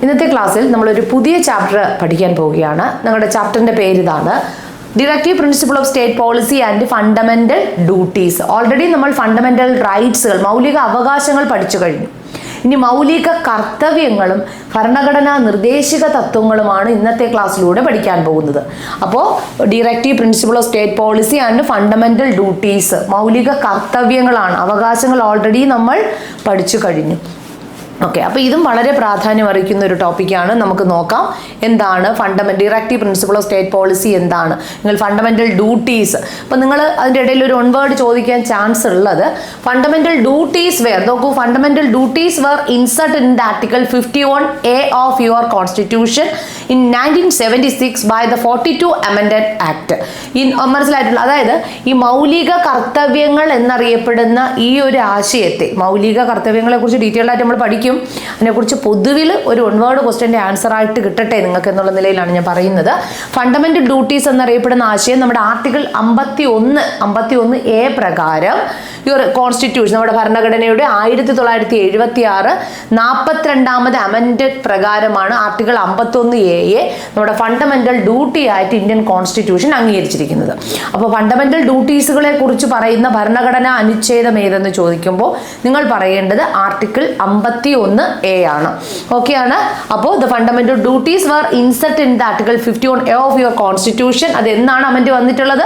ഇന്നത്തെ ക്ലാസ്സിൽ നമ്മളൊരു പുതിയ ചാപ്റ്റർ പഠിക്കാൻ പോവുകയാണ്. ഞങ്ങളുടെ ചാപ്റ്ററിൻ്റെ പേര് ഇതാണ്, directive principle of state policy and fundamental duties. Already നമ്മൾ ഫണ്ടമെന്റൽ റൈറ്റ്സുകൾ, മൗലിക അവകാശങ്ങൾ പഠിച്ചു കഴിഞ്ഞു. ഇനി മൗലിക കർത്തവ്യങ്ങളും ഭരണഘടനാ നിർദ്ദേശിക തത്വങ്ങളുമാണ് ഇന്നത്തെ ക്ലാസ്സിലൂടെ പഠിക്കാൻ പോകുന്നത്. അപ്പോൾ directive principle of state policy and fundamental duties, മൗലിക കർത്തവ്യങ്ങളാണ്. അവകാശങ്ങൾ ഓൾറെഡി നമ്മൾ പഠിച്ചു കഴിഞ്ഞു. ഓക്കെ, അപ്പോൾ ഇതും വളരെ പ്രാധാന്യം അറിയിക്കുന്ന ഒരു ടോപ്പിക്കാണ്. നമുക്ക് നോക്കാം എന്താണ് directive principle of state policy എന്താണ്, നിങ്ങൾ ഫണ്ടമെന്റൽ ഡ്യൂട്ടീസ്. അപ്പം നിങ്ങൾ അതിൻ്റെ ഇടയിൽ ഒരു വൺ വേർഡ് ചോദിക്കാൻ ചാൻസ് ഉള്ളത് ഫണ്ടമെന്റൽ ഡ്യൂട്ടീസ് വെയർ. നോക്കൂ, fundamental duties were insert in the article 51A of your constitution in 1976 by the 42 amended act. മനസ്സിലായിട്ടുള്ള, അതായത് ഈ മൗലിക കർത്തവ്യങ്ങൾ എന്നറിയപ്പെടുന്ന ഈ ഒരു ആശയത്തെ, മൗലിക കർത്തവ്യങ്ങളെ കുറിച്ച് ഡീറ്റെയിൽഡ് ആയിട്ട് നമ്മൾ പഠിക്കും. അതിനെക്കുറിച്ച് പൊതുവിൽ ഒരു വൺ വേർഡ് ക്വസ്റ്റ്യൻ്റെ ആൻസർ ആയിട്ട് കിട്ടട്ടെ നിങ്ങൾക്ക് എന്നുള്ള നിലയിലാണ് ഞാൻ പറയുന്നത്. ഫണ്ടമെന്റൽ ഡ്യൂട്ടീസ് എന്നറിയപ്പെടുന്ന ആശയം നമ്മുടെ ആർട്ടിക്കിൾ 51A പ്രകാരം കോൺസ്റ്റിറ്റ്യൂഷൻ, നമ്മുടെ ഭരണഘടനയുടെ 1976 42ാമത് അമെൻഡഡ് പ്രകാരമാണ് ആർട്ടിക്കിൾ 51A നമ്മുടെ ഫണ്ടമെന്റൽ ഡ്യൂട്ടി ആയിട്ട് ഇന്ത്യൻ കോൺസ്റ്റിറ്റ്യൂഷൻ അംഗീകരിച്ചിരിക്കുന്നത്. അപ്പോൾ ഫണ്ടമെന്റൽ ഡ്യൂട്ടീസുകളെ കുറിച്ച് പറയുന്ന ഭരണഘടനാ അനുച്ഛേദം ഏതെന്ന് ചോദിക്കുമ്പോൾ നിങ്ങൾ പറയേണ്ടത് ആർട്ടിക്കിൾ 51A ആണ്. ഓക്കെ ആണ്. അപ്പോൾ the fundamental duties were insert in the article 51A of your constitution. അത് എന്നാണ് അമെൻഡ് വന്നിട്ടുള്ളത്?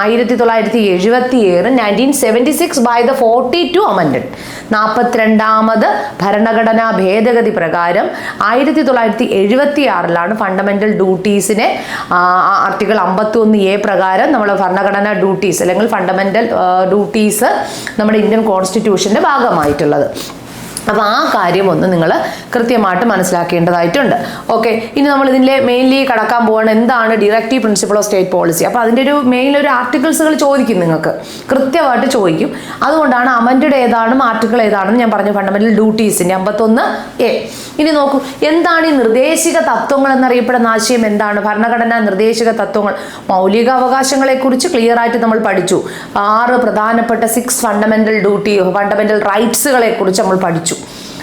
1977 1976 ബൈ ദ 42 അമെൻഡഡ്. 42ാമത് ഭരണഘടനാ ഭേദഗതി പ്രകാരം 1976 ഫണ്ടമെന്റൽ ഡ്യൂട്ടീസിനെ ആർട്ടിക്കിൾ 51A പ്രകാരം നമ്മൾ ഭരണഘടനാ ഡ്യൂട്ടീസ് അല്ലെങ്കിൽ ഫണ്ടമെന്റൽ ഡ്യൂട്ടീസ് നമ്മുടെ ഇന്ത്യൻ കോൺസ്റ്റിറ്റ്യൂഷന്റെ ഭാഗമായിട്ടുള്ളത്. അപ്പോൾ ആ കാര്യം ഒന്ന് നിങ്ങൾ കൃത്യമായിട്ട് മനസ്സിലാക്കേണ്ടതായിട്ടുണ്ട്. ഓക്കെ, ഇനി നമ്മൾ ഇതിൻ്റെ മെയിൻലി കടക്കാൻ പോവാണ്, എന്താണ് directive principle of state policy. അപ്പോൾ അതിൻ്റെ ഒരു ആർട്ടിക്കിൾസുകൾ ചോദിക്കും, നിങ്ങൾക്ക് കൃത്യമായിട്ട് ചോദിക്കും. അതുകൊണ്ടാണ് അമെൻഡഡ് ഏതാണെന്നും ആർട്ടിക്കിൾ ഏതാണെന്ന് ഞാൻ പറഞ്ഞു. ഫണ്ടമെന്റൽ ഡ്യൂട്ടീസിൻ്റെ 51A. ഇനി നോക്കൂ, എന്താണ് ഈ നിർദ്ദേശിക തത്വങ്ങൾ എന്നറിയപ്പെടുന്ന ആശയം എന്താണ്? ഭരണഘടനാ നിർദ്ദേശിക തത്വങ്ങൾ, മൗലിക അവകാശങ്ങളെക്കുറിച്ച് ക്ലിയർ ആയിട്ട് നമ്മൾ പഠിച്ചു. 6 പ്രധാനപ്പെട്ട 6 ഫണ്ടമെന്റൽ റൈറ്റ്സുകളെ കുറിച്ച് നമ്മൾ പഠിച്ചു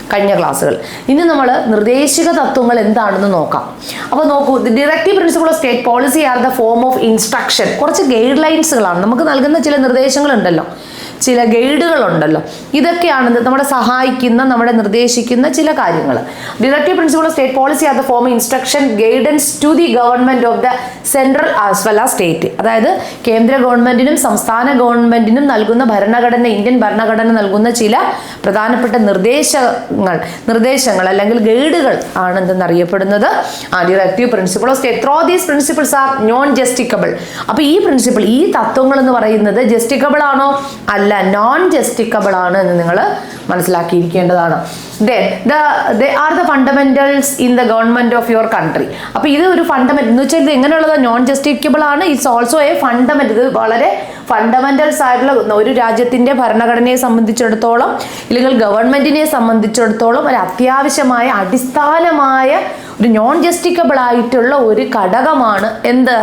കഴിഞ്ഞ ക്ലാസ്സുകൾ. ഇനി നമ്മൾ നിർദ്ദേശിക തത്വങ്ങൾ എന്താണെന്ന് നോക്കാം. അപ്പോൾ നോക്കൂ, directive principle of state policy are the form of instruction. കുറച്ച് ഗൈഡ് ലൈൻസുകളാണ് നമുക്ക് നൽകുന്ന, ചില നിർദ്ദേശങ്ങളുണ്ടല്ലോ, ചില ഗൈഡുകളുണ്ടല്ലോ. ഇതൊക്കെയാണ് നമ്മളെ സഹായിക്കുന്ന, നമ്മളെ നിർദ്ദേശിക്കുന്ന ചില കാര്യങ്ങൾ. Directive principle of state policy are the form instruction guidance to the government of the central as well as state. അതായത് കേന്ദ്ര ഗവൺമെന്റിനും സംസ്ഥാന ഗവൺമെന്റിനും നൽകുന്ന ഇന്ത്യൻ ഭരണഘടന നൽകുന്ന ചില പ്രധാനപ്പെട്ട നിർദ്ദേശങ്ങൾ അല്ലെങ്കിൽ ഗൈഡുകൾ ആണ് എന്തെന്നറിയപ്പെടുന്നത് directive principle of state. Through these principles are non justiciable. അപ്പോൾ ഈ തത്വങ്ങൾ എന്ന് പറയുന്നത് ജസ്റ്റിക്കബിൾ ആണോ? അല്ല, നോൺ ജസ്റ്റിക്കബിൾ ആണ് എന്ന് നിങ്ങൾ മനസ്സിലാക്കിയിരിക്കേണ്ടതാണ്. They are the fundamentals in the government of your country. അപ്പോൾ ഇത് ഒരു ഫണ്ടമെന്റ് എന്ന് വെച്ചാൽ ഇത് എങ്ങനെയുള്ളത്? നോൺ ജസ്റ്റിക്കബിൾ ആണ്. It's also a fundament. ഇത് വളരെ ഫണ്ടമെന്റൽസ് ആയിട്ടുള്ള ഒരു രാജ്യത്തിന്റെ ഭരണഘടനയെ സംബന്ധിച്ചിടത്തോളം അല്ലെങ്കിൽ ഗവൺമെന്റിനെ സംബന്ധിച്ചിടത്തോളം ഒരു അത്യാവശ്യമായ അടിസ്ഥാനമായ ഒരു നോൺ ജസ്റ്റിക്കബിൾ ആയിട്ടുള്ള ഒരു ഘടകമാണ് എന്ത്?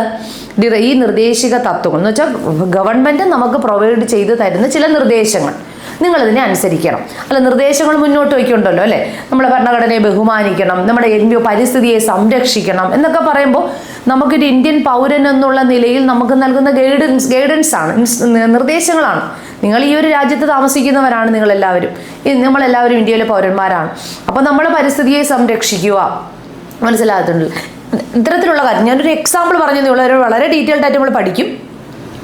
ഈ നിർദ്ദേശിക തത്വങ്ങൾ എന്ന് വെച്ചാൽ ഗവൺമെന്റ് നമുക്ക് പ്രൊവൈഡ് ചെയ്ത് തരുന്ന ചില നിർദ്ദേശങ്ങൾ, നിങ്ങളിതിനെ അനുസരിക്കണം. അല്ല, നിർദ്ദേശങ്ങൾ മുന്നോട്ട് വയ്ക്കുന്നുണ്ടല്ലോ അല്ലേ, നമ്മളെ ഭരണഘടനയെ ബഹുമാനിക്കണം, നമ്മുടെ പരിസ്ഥിതിയെ സംരക്ഷിക്കണം എന്നൊക്കെ പറയുമ്പോൾ നമുക്കൊരു ഇന്ത്യൻ പൗരൻ എന്നുള്ള നിലയിൽ നമുക്ക് നൽകുന്ന ഗൈഡൻസ് ആണ്, നിർദ്ദേശങ്ങളാണ്. നിങ്ങൾ ഈ ഒരു രാജ്യത്ത് താമസിക്കുന്നവരാണ് നമ്മളെല്ലാവരും ഇന്ത്യയിലെ പൗരന്മാരാണ്. അപ്പോൾ നമ്മൾ പരിസ്ഥിതിയെ സംരക്ഷിക്കുക, മനസ്സിലാകുന്നുണ്ട്. ഇത്തരത്തിലുള്ള കാര്യം ഞാനൊരു എക്സാമ്പിൾ പറഞ്ഞതേ ഉള്ളൂ, വളരെ ഡീറ്റെയിൽഡ് ആയിട്ട് നമ്മൾ പഠിക്കും.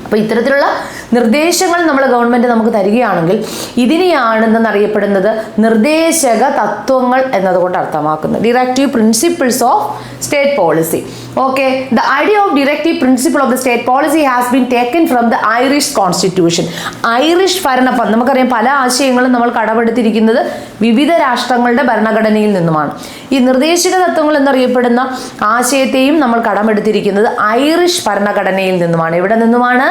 അപ്പോൾ ഇത്തരത്തിലുള്ള നിർദ്ദേശങ്ങൾ നമ്മൾ ഗവൺമെന്റ് നമുക്ക് തരികയാണെങ്കിൽ ഇതിനെയാണെന്നറിയപ്പെടുന്നത് നിർദ്ദേശക തത്വങ്ങൾ എന്നതുകൊണ്ട് അർത്ഥമാക്കുന്നത് directive principles of state policy. Okay, the idea of directive principle of the state policy has been taken from the Irish constitution. Irish ഭരണപദ്ധതി, നമുക്കറിയാം പല ആശയങ്ങളും നമ്മൾ കടമെടുത്തിരിക്കുന്നത് വിവിധ രാഷ്ട്രങ്ങളുടെ ഭരണഘടനയിൽ നിന്നുമാണ്. ഈ നിർദ്ദേശക തത്വങ്ങൾ എന്നറിയപ്പെടുന്ന ആശയത്തെയും നമ്മൾ കടമെടുത്തിരിക്കുന്നത് ഐറിഷ് ഭരണഘടനയിൽ നിന്നുമാണ്. ഇവിടെ നിന്നുമാണ്?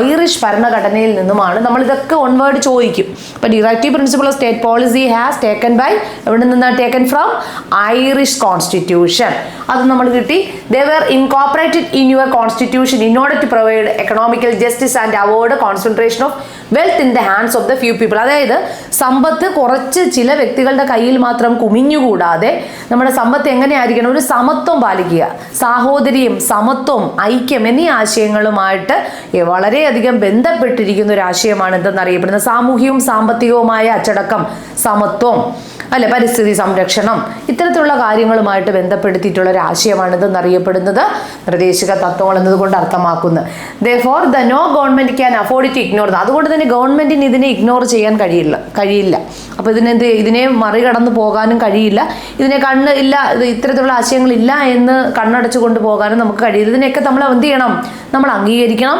ഐറിഷ് ഭരണഘടനയിൽ നിന്നുമാണ്. നമ്മൾ ഇതൊക്കെ ഓൺവേർഡ് ചോദിക്കും. ഇപ്പൊ directive principle of state policy has taken by, എവിടെ നിന്നാണ് ടേക്കൻ ഫ്രം? Irish constitution. അത് നമ്മൾ കിട്ടി. They were incorporated in your constitution in order to provide economical justice and avoid concentration of wealth in the hands of the few people. അതായത് സമ്പത്ത് കുറച്ച് ചില വ്യക്തികളുടെ കയ്യിൽ മാത്രം കുമിഞ്ഞുകൂടാതെ നമ്മുടെ സമ്പത്ത് എങ്ങനെയായിരിക്കണം? ഒരു സമത്വം പാലിക്കുക, സാഹോദര്യം, സമത്വം, ഐക്യം എന്നീ ആശയങ്ങളുമായിട്ട് വളരെയധികം ബന്ധപ്പെട്ടിരിക്കുന്ന ഒരു ആശയമാണ് എന്തെന്നറിയപ്പെടുന്നത് സാമൂഹികവും സാമ്പത്തികവുമായ അച്ചടക്കം, സമത്വം, അല്ലെ, പരിസ്ഥിതി സംരക്ഷണം, ഇത്തരത്തിലുള്ള കാര്യങ്ങളുമായിട്ട് ബന്ധപ്പെടുത്തിയിട്ടുള്ള ഒരു ആശയമാണ് ഇതെന്നറിയപ്പെടുന്നത് നിർദ്ദേശക തത്വങ്ങൾ എന്നതുകൊണ്ട് അർത്ഥമാക്കുന്നത്. Therefore, the no government can afford to ignore. അതുകൊണ്ട് തന്നെ ഗവൺമെന്റിന് ഇതിനെ ഇഗ്നോർ ചെയ്യാൻ കഴിയില്ല. അപ്പൊ ഇതിനെ മറികടന്ന് പോകാനും കഴിയില്ല. ഇതിനെ ഇത്തരത്തിലുള്ള ആശയങ്ങളില്ല എന്ന് കണ്ണടച്ചു കൊണ്ട് പോകാനും നമുക്ക് കഴിയില്ല. ഇതിനെയൊക്കെ നമ്മൾ എന്ത് ചെയ്യണം? നമ്മൾ അംഗീകരിക്കണം.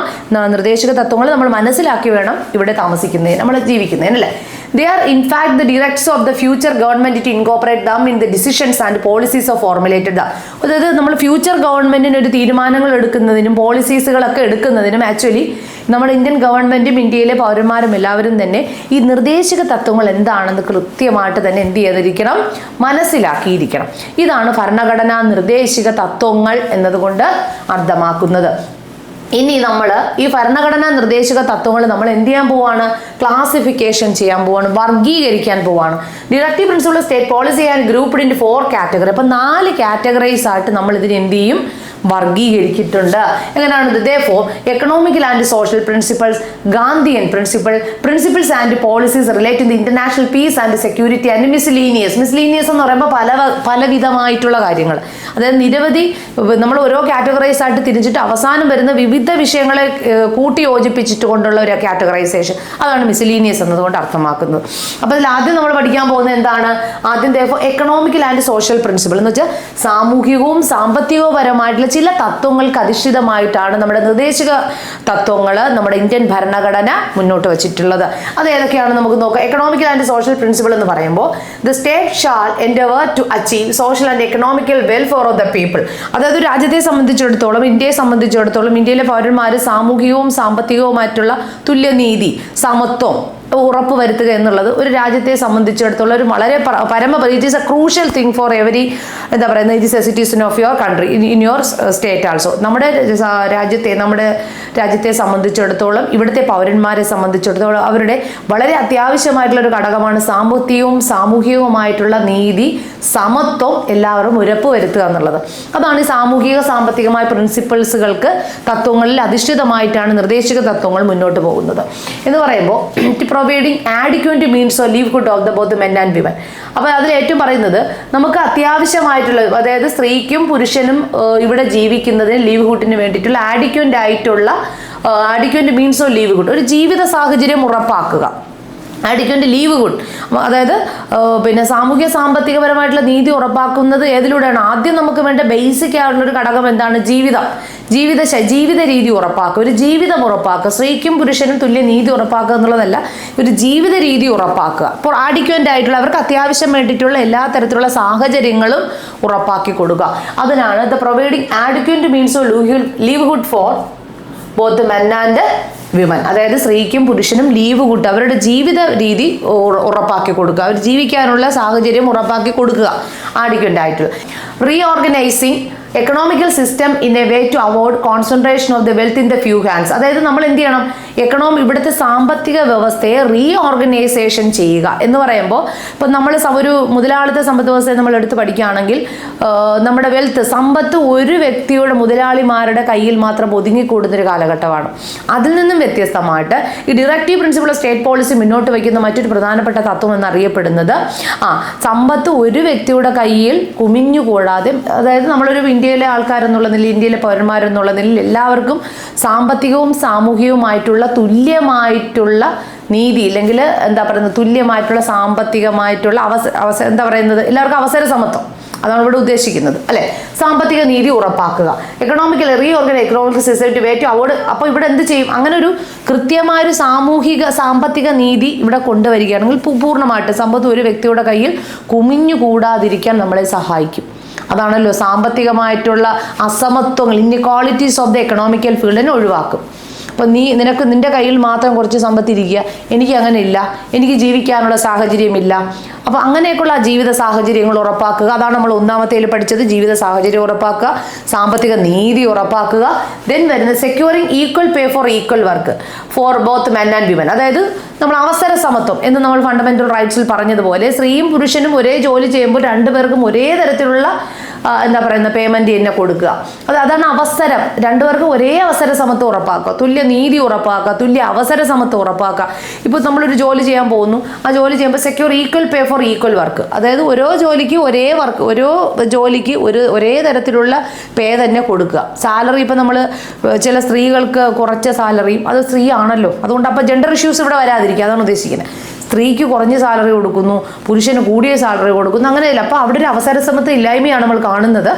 നിർദ്ദേശക തത്വങ്ങൾ നമ്മൾ മനസ്സിലാക്കി വേണം ഇവിടെ താമസിക്കുന്നതിന്, നമ്മൾ ജീവിക്കുന്നതിന്, അല്ലേ? They are in fact the directors of the future government to incorporate them in the decisions and policies of formulated. അതായത് നമ്മൾ ഫ്യൂച്ചർ ഗവൺമെന്റിന് ഒരു തീരുമാനങ്ങൾ എടുക്കുന്നതിനും പോളിസീസുകളൊക്കെ എടുക്കുന്നതിനും ആക്ച്വലി നമ്മുടെ ഇന്ത്യൻ ഗവൺമെന്റും ഇന്ത്യയിലെ പൗരന്മാരും എല്ലാവരും തന്നെ ഈ നിർദ്ദേശക തത്വങ്ങൾ എന്താണെന്ന് കൃത്യമായിട്ട് തന്നെ എന്ത് ചെയ്തിരിക്കണം? മനസ്സിലാക്കിയിരിക്കണം. ഇതാണ് ഭരണഘടനാ നിർദ്ദേശക തത്വങ്ങൾ എന്നതുകൊണ്ട് അർത്ഥമാക്കുന്നത്. ഇനി നമ്മൾ ഈ ഭരണഘടനാ നിർദ്ദേശക തത്വങ്ങൾ നമ്മൾ എന്ത് ചെയ്യാൻ പോവാണ്? ക്ലാസിഫിക്കേഷൻ ചെയ്യാൻ പോവാണ്, വർഗീകരിക്കാൻ പോവാണ്. Directive principle of state policy and grouped in 4 category. അപ്പൊ 4 കാറ്റഗറൈസ് ആയിട്ട് നമ്മൾ ഇതിന് എന്ത് ചെയ്യും? വർഗീകരിച്ചിട്ടുണ്ട്. എങ്ങനെയാണ്? Therefore, economical and social principles, Gandhian principles and policies relating to international peace and security and miscellaneous എന്ന് പറയുമ്പോൾ പലവിധമായിട്ടുള്ള കാര്യങ്ങൾ. അതായത് നിരവധി, നമ്മൾ ഓരോ കാറ്റഗറൈസ് ആയിട്ട് തിരിച്ചിട്ട് അവസാനം വരുന്ന വിവിധ വിഷയങ്ങളെ കൂട്ടി യോജിപ്പിച്ചിട്ട് കൊണ്ടുള്ള ഒരു കാറ്റഗറൈസേഷൻ, അതാണ് മിസ്ലീനിയസ് എന്നതുകൊണ്ട് അർത്ഥമാക്കുന്നത്. അപ്പോൾ അതിൽ ആദ്യം നമ്മൾ പഠിക്കാൻ പോകുന്നത് എന്താണ്? ആദ്യം എക്കണോമിക്കൽ ആൻഡ് സോഷ്യൽ പ്രിൻസിപ്പിൾ എന്ന് വെച്ചാൽ സാമൂഹികവും സാമ്പത്തികവുപരമായിട്ടുള്ള ചില തത്വങ്ങൾക്ക് അധിഷ്ഠിതമായിട്ടാണ് നമ്മുടെ നിർദ്ദേശക തത്വങ്ങൾ നമ്മുടെ ഇന്ത്യൻ ഭരണഘടന മുന്നോട്ട് വെച്ചിട്ടുള്ളത്. അത് ഏതൊക്കെയാണ് നമുക്ക് നോക്കാം. എക്കണോമിക്കൽ ആൻഡ് സോഷ്യൽ പ്രിൻസിപ്പിൾ എന്ന് പറയുമ്പോൾ the state shall endeavour to achieve social and economical welfare of the people. അതായത് രാജ്യത്തെ സംബന്ധിച്ചിടത്തോളം, ഇന്ത്യയെ സംബന്ധിച്ചിടത്തോളം ഇന്ത്യയിലെ പൗരന്മാർ സാമൂഹികവും സാമ്പത്തികവുമായിട്ടുള്ള തുല്യനീതി, സമത്വം ഉറപ്പുവരുത്തുക എന്നുള്ളത് ഒരു രാജ്യത്തെ സംബന്ധിച്ചിടത്തോളം ഒരു വളരെ it is A crucial thing for every, എന്താ പറയുന്നത്, it is A citizen of your country in your state also. നമ്മുടെ രാജ്യത്തെ സംബന്ധിച്ചിടത്തോളം, ഇവിടുത്തെ പൗരന്മാരെ സംബന്ധിച്ചിടത്തോളം അവരുടെ വളരെ അത്യാവശ്യമായിട്ടുള്ള ഒരു ഘടകമാണ് സാമ്പത്തികവും സാമൂഹികവുമായിട്ടുള്ള നീതി, സമത്വം എല്ലാവരും ഉറപ്പുവരുത്തുക എന്നുള്ളത്. അതാണ് ഈ സാമൂഹിക സാമ്പത്തികമായ പ്രിൻസിപ്പിൾസുകൾക്ക് തത്വങ്ങളിൽ അധിഷ്ഠിതമായിട്ടാണ് നിർദ്ദേശക തത്വങ്ങൾ മുന്നോട്ട് പോകുന്നത് എന്ന് പറയുമ്പോൾ providing adequate means of livelihood of the both men and women. അപ്പോൾ അതിൽ ഏറ്റവും പറയുന്നത് നമുക്ക് അത്യാവശ്യമായിട്ടുള്ള, അതായത് സ്ത്രീക്കും പുരുഷനും ഇവിടെ ജീവിക്കുന്നതിന് ലീവ്ഹുഡിന് വേണ്ടിയിട്ടുള്ള ആഡിക്വന്റ് മീൻസ് ഓഫ് ലീവ്ഹുഡ്, ഒരു ജീവിത സാഹചര്യം ഉറപ്പാക്കുക. ആഡിക്വന്റ് ലീവ്ഹുഡ്, അതായത് പിന്നെ സാമൂഹ്യ സാമ്പത്തികപരമായിട്ടുള്ള നീതി ഉറപ്പാക്കുന്നത് ഏതിലൂടെയാണ്? ആദ്യം നമുക്ക് വേണ്ട ബേസിക് ആയിട്ടുള്ള ഒരു ഘടകം എന്താണ്? ജീവിത രീതി ഉറപ്പാക്കുക, ഒരു ജീവിതം ഉറപ്പാക്കുക. സ്ത്രീക്കും പുരുഷനും തുല്യ നീതി ഉറപ്പാക്കുക എന്നുള്ളതല്ല, ഒരു ജീവിത രീതി ഉറപ്പാക്കുക. അപ്പോൾ ആഡിക്വന്റ് ആയിട്ടുള്ള, അവർക്ക് അത്യാവശ്യം വേണ്ടിയിട്ടുള്ള എല്ലാ തരത്തിലുള്ള സാഹചര്യങ്ങളും ഉറപ്പാക്കി കൊടുക്കുക. അതിനാണ് the providing adequate means of livelihood for both men and women. അതായത് സ്ത്രീക്കും പുരുഷനും ലീവ്ഹുഡ്, അവരുടെ ജീവിത രീതി ഉറപ്പാക്കി കൊടുക്കുക, അവർ ജീവിക്കാനുള്ള സാഹചര്യം ഉറപ്പാക്കി കൊടുക്കുക. ആഡിക്വന്റ് ആയിട്ട് reorganising economical system in a way to avoid concentration of the wealth in the few hands. അതായത് നമ്മൾ എന്ത് ചെയ്യണം? ഇവിടുത്തെ സാമ്പത്തിക വ്യവസ്ഥയെ റീഓർഗനൈസേഷൻ ചെയ്യുക എന്ന് പറയുമ്പോൾ, ഇപ്പം നമ്മൾ ഒരു മുതലാളിത്ത സമ്പദ് വ്യവസ്ഥയെ നമ്മൾ എടുത്ത് പഠിക്കുകയാണെങ്കിൽ നമ്മുടെ സമ്പത്ത് ഒരു വ്യക്തിയുടെ, മുതലാളിമാരുടെ കയ്യിൽ മാത്രം ഒതുങ്ങിക്കൂടുന്നൊരു കാലഘട്ടമാണ്. അതിൽ നിന്നും വ്യത്യസ്തമായിട്ട് ഈ directive principle of state policy മുന്നോട്ട് വയ്ക്കുന്ന മറ്റൊരു പ്രധാനപ്പെട്ട തത്വം എന്നറിയപ്പെടുന്നത് സമ്പത്ത് ഒരു വ്യക്തിയുടെ കയ്യിൽ കുമിഞ്ഞുകൂടാതെ, അതായത് നമ്മളൊരു ഇന്ത്യയിലെ ആൾക്കാരെന്നുള്ള നിലയിൽ, ഇന്ത്യയിലെ പൗരന്മാരെന്നുള്ള നിലയിൽ എല്ലാവർക്കും സാമ്പത്തികവും സാമൂഹികവുമായിട്ടുള്ള തുല്യമായിട്ടുള്ള നീതി, ഇല്ലെങ്കിൽ എന്താ പറയുന്നത്, തുല്യമായിട്ടുള്ള സാമ്പത്തികമായിട്ടുള്ള എന്താ പറയുന്നത്, എല്ലാവർക്കും അവസര സമത്വം, അതാണ് ഇവിടെ ഉദ്ദേശിക്കുന്നത്, അല്ലെ? സാമ്പത്തിക നീതി ഉറപ്പാക്കുക. Economic system way to avoid. അപ്പോൾ ഇവിടെ എന്ത് ചെയ്യും? അങ്ങനെ ഒരു കൃത്യമായൊരു സാമ്പത്തിക നീതി ഇവിടെ കൊണ്ടുവരികയാണെങ്കിൽ പൂർണ്ണമായിട്ട് സമ്പത്ത് ഒരു വ്യക്തിയുടെ കയ്യിൽ കുമിഞ്ഞുകൂടാതിരിക്കാൻ നമ്മളെ സഹായിക്കും. അതാണല്ലോ സാമ്പത്തികമായിട്ടുള്ള അസമത്വങ്ങൾ, ഇൻഇക്വാളിറ്റീസ് ഓഫ് ദ എക്കണോമിക്കൽ ഫീൽഡിനെ ഒഴിവാക്കും. അപ്പം നിന്റെ കയ്യിൽ മാത്രം കുറച്ച് സമ്പത്തിരിക്കുക, എനിക്ക് അങ്ങനെ ഇല്ല, എനിക്ക് ജീവിക്കാനുള്ള സാഹചര്യമില്ല. അപ്പോൾ അങ്ങനെയൊക്കെയുള്ള ജീവിത സാഹചര്യങ്ങൾ ഉറപ്പാക്കുക. അതാണ് നമ്മൾ ഒന്നാമത്തേൽ പഠിച്ചത്, ജീവിത സാഹചര്യം ഉറപ്പാക്കുക, സാമ്പത്തിക നീതി ഉറപ്പാക്കുക. ദെൻ വരുന്നത് securing equal pay for equal work for both men and women. അതായത് നമ്മൾ അവസര സമത്വം എന്ന് നമ്മൾ ഫണ്ടമെന്റൽ റൈറ്റ്സിൽ പറഞ്ഞതുപോലെ സ്ത്രീയും പുരുഷനും ഒരേ ജോലി ചെയ്യുമ്പോൾ രണ്ടുപേർക്കും ഒരേ തരത്തിലുള്ള പേയ്മെന്റ് തന്നെ കൊടുക്കുക. അതാണ് അവസരം. രണ്ടുപേർക്കും ഒരേ അവസര സമത്വം ഉറപ്പാക്കുക, തുല്യ നീതി ഉറപ്പാക്കുക, തുല്യ അവസര സമത്വം ഉറപ്പാക്കുക. ഇപ്പോൾ നമ്മളൊരു ജോലി ചെയ്യാൻ പോകുന്നു, ആ ജോലി ചെയ്യുമ്പോൾ secure equal pay for equal work. അതായത് ഓരോ ജോലിക്ക് ഒരേ തരത്തിലുള്ള പേ തന്നെ കൊടുക്കുക. സാലറി ഇപ്പം നമ്മൾ ചില സ്ത്രീകൾക്ക് കുറച്ച സാലറിയും, അത് സ്ത്രീ ആണല്ലോ, അതുകൊണ്ട് അപ്പോൾ ജെൻഡർ ഇഷ്യൂസ് ഇവിടെ വരാതിരിക്കുക, അതാണ് ഉദ്ദേശിക്കുന്നത്. സ്ത്രീക്ക് കുറഞ്ഞ സാലറി കൊടുക്കുന്നു, പുരുഷന് കൂടിയ സാലറി കൊടുക്കുന്നു, അങ്ങനെയല്ല. അപ്പോൾ അവിടെ ഒരു അവസര സമത്വം ഇല്ലായ്മയാണ് നമ്മൾ കാണുന്നത്.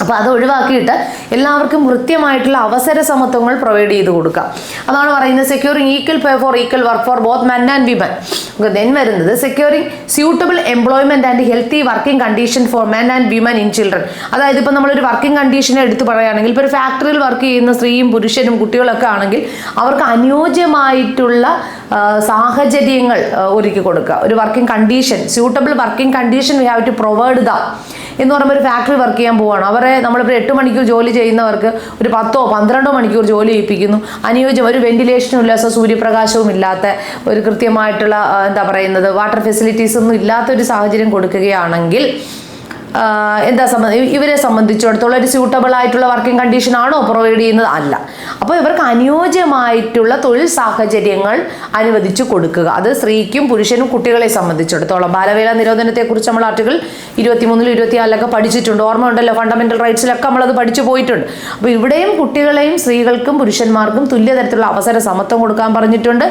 അപ്പോൾ അത് ഒഴിവാക്കിയിട്ട് എല്ലാവർക്കും കൃത്യമായിട്ടുള്ള അവസര സമത്വങ്ങൾ പ്രൊവൈഡ് ചെയ്ത് കൊടുക്കുക. അതാണ് പറയുന്നത് securing equal pay for equal work for both men and women. Then വരുന്നത് securing suitable employment and healthy working condition for men and women in children. അതായത് ഇപ്പോൾ നമ്മളൊരു വർക്കിംഗ് കണ്ടീഷനെ എടുത്ത് പറയുകയാണെങ്കിൽ, ഇപ്പോൾ ഒരു ഫാക്ടറിയിൽ വർക്ക് ചെയ്യുന്ന സ്ത്രീയും പുരുഷനും കുട്ടികളൊക്കെ ആണെങ്കിൽ അവർക്ക് അനുയോജ്യമായിട്ടുള്ള സാഹചര്യങ്ങൾ ഒരുക്കി കൊടുക്കുക. ഒരു working condition, suitable working condition we have to provide the എന്ന് പറയുമ്പോൾ ഒരു ഫാക്ടറി വർക്ക് ചെയ്യാൻ പോവുകയാണ്, അവരെ നമ്മളിപ്പോൾ 8 മണിക്കൂർ ജോലി ചെയ്യുന്നവർക്ക് ഒരു 10-12 മണിക്കൂർ ജോലി ചെയ്യിപ്പിക്കുന്നു. അനുയോജ്യം ഒരു വെന്റിലേഷനും ഇല്ല, സൂര്യപ്രകാശവും ഇല്ലാത്ത ഒരു കൃത്യമായിട്ടുള്ള വാട്ടർ ഫെസിലിറ്റീസ് ഒന്നും ഇല്ലാത്ത ഒരു സാഹചര്യം കൊടുക്കുകയാണെങ്കിൽ ഇവരെ സംബന്ധിച്ചിടത്തോളം ഒരു സ്യൂട്ടബിൾ ആയിട്ടുള്ള വർക്കിംഗ് കണ്ടീഷൻ ആണോ പ്രൊവൈഡ് ചെയ്യുന്നത്? അല്ല. അപ്പോൾ ഇവർക്ക് അനുയോജ്യമായിട്ടുള്ള തൊഴിൽ സാഹചര്യങ്ങൾ അനുവദിച്ചു കൊടുക്കുക. അത് സ്ത്രീക്കും പുരുഷനും കുട്ടികളെ സംബന്ധിച്ചിടത്തോളം. ബാലവേല നിരോധനത്തെക്കുറിച്ച് നമ്മൾ ആർട്ടിക്കിൾ 23 24 പഠിച്ചിട്ടുണ്ട്, ഓർമ്മ ഉണ്ടല്ലോ. ഫണ്ടമെന്റൽ റൈറ്റ്സിലൊക്കെ നമ്മളത് പഠിച്ചു പോയിട്ടുണ്ട്. അപ്പോൾ ഇവിടെയും കുട്ടികളെയും സ്ത്രീകൾക്കും പുരുഷന്മാർക്കും തുല്യ തരത്തിലുള്ള അവസര സമത്വം കൊടുക്കാൻ പറഞ്ഞിട്ടുണ്ട്.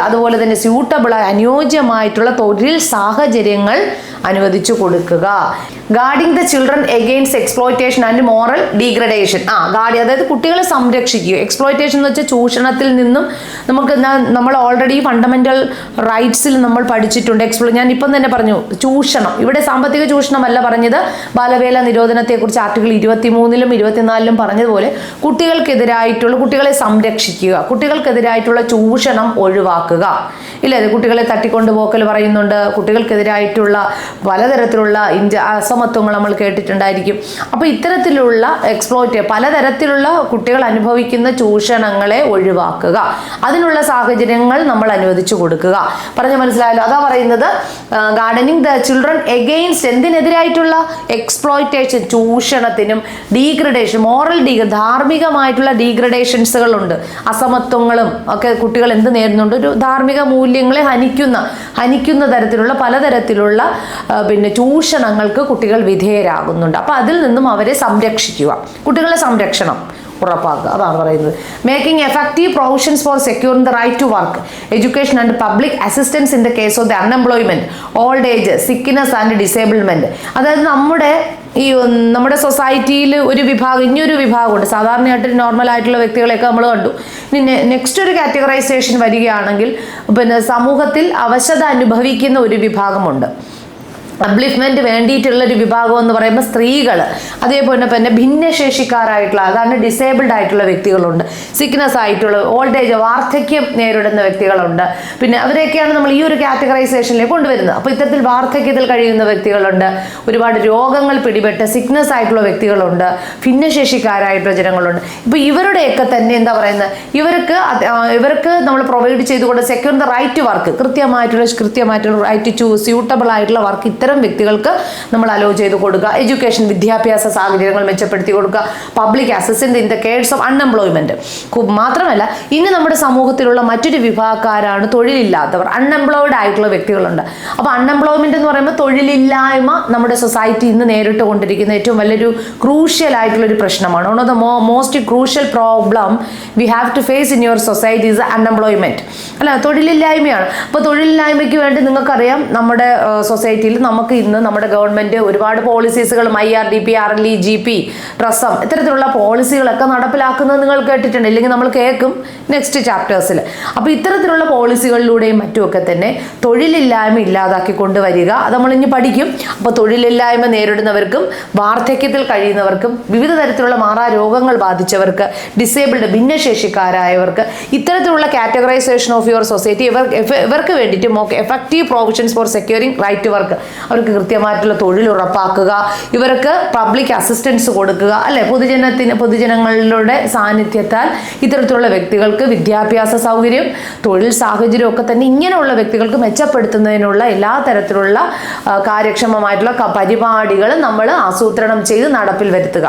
അതുപോലെ തന്നെ സ്യൂട്ടബിളായ അനുയോജ്യമായിട്ടുള്ള തൊഴിൽ സാഹചര്യങ്ങൾ അനുവദിച്ചു കൊടുക്കുക. Guarding the children against exploitation and moral degradation. അതായത് കുട്ടികളെ സംരക്ഷിക്കുക. എക്സ്പ്ലോയിറ്റേഷൻ എന്ന് വെച്ചാൽ ചൂഷണത്തിൽ നിന്നും നമ്മൾ ഓൾറെഡി ഫണ്ടമെന്റൽ റൈറ്റ്സിൽ നമ്മൾ പഠിച്ചിട്ടുണ്ട്. ഞാൻ ഇപ്പം തന്നെ പറഞ്ഞു, ചൂഷണം. ഇവിടെ സാമ്പത്തിക ചൂഷണമല്ല പറഞ്ഞത്, ബാലവേല നിരോധനത്തെക്കുറിച്ച് ആർട്ടിക്കിൾ 23 24 പറഞ്ഞതുപോലെ കുട്ടികളെ സംരക്ഷിക്കുക, കുട്ടികൾക്കെതിരായിട്ടുള്ള ചൂഷണം ഒഴിവാക്കുക. ഇല്ലേ, കുട്ടികളെ തട്ടിക്കൊണ്ടുപോക്കൽ പറയുന്നുണ്ട്, കുട്ടികൾക്കെതിരായിട്ടുള്ള പലതരത്തിലുള്ള അസമത്വങ്ങൾ നമ്മൾ കേട്ടിട്ടുണ്ടായിരിക്കും. അപ്പോൾ ഇത്തരത്തിലുള്ള പലതരത്തിലുള്ള കുട്ടികൾ അനുഭവിക്കുന്ന ചൂഷണങ്ങളെ ഒഴിവാക്കുക, അതിനുള്ള സാഹചര്യങ്ങൾ നമ്മൾ അനുവദിച്ചു കൊടുക്കുക. പറഞ്ഞു മനസ്സിലായല്ലോ? അതാ പറയുന്നത് ഗാർഡനിങ് ദ ചിൽഡ്രൻ എഗെയിൻസ്റ്റ് എന്തിനെതിരായിട്ടുള്ള എക്സ്പ്ലോയിറ്റേഷൻ, ചൂഷണത്തിനും ഡീഗ്രഡേഷൻ, ധാർമ്മികമായിട്ടുള്ള ഡീഗ്രഡേഷൻസുകളുണ്ട്, അസമത്വങ്ങളും ഒക്കെ കുട്ടികൾ എന്ത് നേരിടുന്നുണ്ട്? ഒരു ധാർമ്മിക മൂല്യങ്ങളെ ഹനിക്കുന്ന തരത്തിലുള്ള പലതരത്തിലുള്ള ചൂഷണങ്ങൾക്ക് കുട്ടികൾ വിധേയരാകുന്നുണ്ട്. അപ്പോൾ അതിൽ നിന്നും അവരെ സംരക്ഷിക്കുക, കുട്ടികളെ സംരക്ഷണം ഉറപ്പാക്കുക. അതാണ് പറയുന്നത്. Making effective provisions for securing the right to work, education and public assistance in the case of the unemployment, old age, sickness and disablement. അതായത് നമ്മുടെ സൊസൈറ്റിയിൽ ഇനിയൊരു വിഭാഗമുണ്ട്. സാധാരണയായിട്ട് നോർമൽ ആയിട്ടുള്ള വ്യക്തികളെയൊക്കെ നമ്മൾ കണ്ടു. ഇനി നെക്സ്റ്റ് ഒരു കാറ്റഗറൈസേഷൻ വരികയാണെങ്കിൽ സമൂഹത്തിൽ അവശത അനുഭവിക്കുന്ന ഒരു വിഭാഗമുണ്ട്. അപ്ലിഫ്റ്റ്മെന്റ് വേണ്ടിയിട്ടുള്ള ഒരു വിഭാഗം എന്ന് പറയുമ്പോൾ സ്ത്രീകൾ, അതേപോലെ തന്നെ ഭിന്നശേഷിക്കാരായിട്ടുള്ള, അതാണ് ഡിസേബിൾഡ് ആയിട്ടുള്ള വ്യക്തികളുണ്ട്, സിക്നസ് ആയിട്ടുള്ള, ഓൾഡ് ഏജ്, വാർദ്ധക്യം നേരിടുന്ന വ്യക്തികളുണ്ട്. അവരെയൊക്കെയാണ് നമ്മൾ ഈ ഒരു കാറ്റഗറൈസേഷനിലേക്ക് കൊണ്ടുവരുന്നത്. അപ്പോൾ ഇത്തരത്തിൽ വാർദ്ധക്യത്തിൽ കഴിയുന്ന വ്യക്തികളുണ്ട്, ഒരുപാട് രോഗങ്ങൾ പിടിപെട്ട് സിക്നസ് ആയിട്ടുള്ള വ്യക്തികളുണ്ട്, ഭിന്നശേഷിക്കാരായിട്ടുള്ള ജനങ്ങളുണ്ട്. ഇപ്പോൾ ഇവരുടെയൊക്കെ തന്നെ ഇവർക്ക് നമ്മൾ പ്രൊവൈഡ് ചെയ്തുകൊണ്ട് secure the right to work, കൃത്യമായിട്ടുള്ള റൈറ്റ് ടു സ്യൂട്ടബിൾ ആയിട്ടുള്ള വർക്ക് ഇത്തരം വ്യക്തികൾക്ക് നമ്മൾ അലോ ചെയ്ത് കൊടുക്കുക. എഡ്യൂക്കേഷൻ, വിദ്യാഭ്യാസ സാഹചര്യങ്ങൾ മെച്ചപ്പെടുത്തി കൊടുക്കുക. Public assistance in the case of unemployment. മാത്രമല്ല ഇനി നമ്മുടെ സമൂഹത്തിലുള്ള മറ്റൊരു വിഭാഗക്കാരാണ് തൊഴിലില്ലാത്തവർ, അൺഎംപ്ലോയിഡ് ആയിട്ടുള്ള വ്യക്തികളുണ്ട്. അപ്പോൾ അൺഎംപ്ലോയ്മെന്റ് എന്ന് പറയുമ്പോൾ തൊഴിലില്ലായ്മ നമ്മുടെ സൊസൈറ്റി ഇന്ന് നേരിട്ട് കൊണ്ടിരിക്കുന്ന ഏറ്റവും വലിയൊരു ക്രൂഷ്യൽ ആയിട്ടുള്ള ഒരു പ്രശ്നമാണ്. One of the most crucial problem we have to face in your society is unemployment, തൊഴിലില്ലായ്മയാണ്. അപ്പോൾ തൊഴിലില്ലായ്മയ്ക്ക് വേണ്ടി നിങ്ങൾക്കറിയാം നമ്മുടെ സൊസൈറ്റിയിൽ നമുക്ക് ഇന്ന് നമ്മുടെ ഗവൺമെന്റ് ഒരുപാട് പോളിസീസുകളും IRDP, RLE, GP, ട്രസം ഇത്തരത്തിലുള്ള പോളിസികളൊക്കെ നടപ്പിലാക്കുന്നത് നിങ്ങൾ കേട്ടിട്ടുണ്ട്, ഇല്ലെങ്കിൽ നമ്മൾ കേൾക്കും നെക്സ്റ്റ് ചാപ്റ്റേഴ്സിൽ. അപ്പോൾ ഇത്തരത്തിലുള്ള പോളിസികളിലൂടെയും മറ്റുമൊക്കെ തന്നെ തൊഴിലില്ലായ്മ ഇല്ലാതാക്കി കൊണ്ടുവരിക, അത് നമ്മൾ ഇനി പഠിക്കും. അപ്പോൾ തൊഴിലില്ലായ്മ നേരിടുന്നവർക്കും വാർദ്ധക്യത്തിൽ കഴിയുന്നവർക്കും വിവിധ തരത്തിലുള്ള മാറാ രോഗങ്ങൾ ബാധിച്ചവർക്ക്, ഡിസേബിൾഡ് ഭിന്നശേഷിക്കാരായവർക്ക്, ഇത്തരത്തിലുള്ള കാറ്റഗറൈസേഷൻ ഓഫ് യുവർ സൊസൈറ്റി ഇവർക്ക് വേണ്ടിയിട്ട് effective provisions for securing right to work, അവർക്ക് കൃത്യമായിട്ടുള്ള തൊഴിൽ ഉറപ്പാക്കുക, ഇവർക്ക് പബ്ലിക് അസിസ്റ്റൻസ് കൊടുക്കുക, അല്ലെ, പൊതുജനങ്ങളുടെ സാന്നിധ്യത്താൽ ഇത്തരത്തിലുള്ള വ്യക്തികൾക്ക് വിദ്യാഭ്യാസ സൗകര്യം, തൊഴിൽ സാഹചര്യം ഒക്കെ തന്നെ ഇങ്ങനെയുള്ള വ്യക്തികൾക്ക് മെച്ചപ്പെടുത്തുന്നതിനുള്ള എല്ലാ തരത്തിലുള്ള കാര്യക്ഷമമായിട്ടുള്ള പരിപാടികൾ നമ്മൾ ആസൂത്രണം ചെയ്ത് നടപ്പിൽ വരുത്തുക.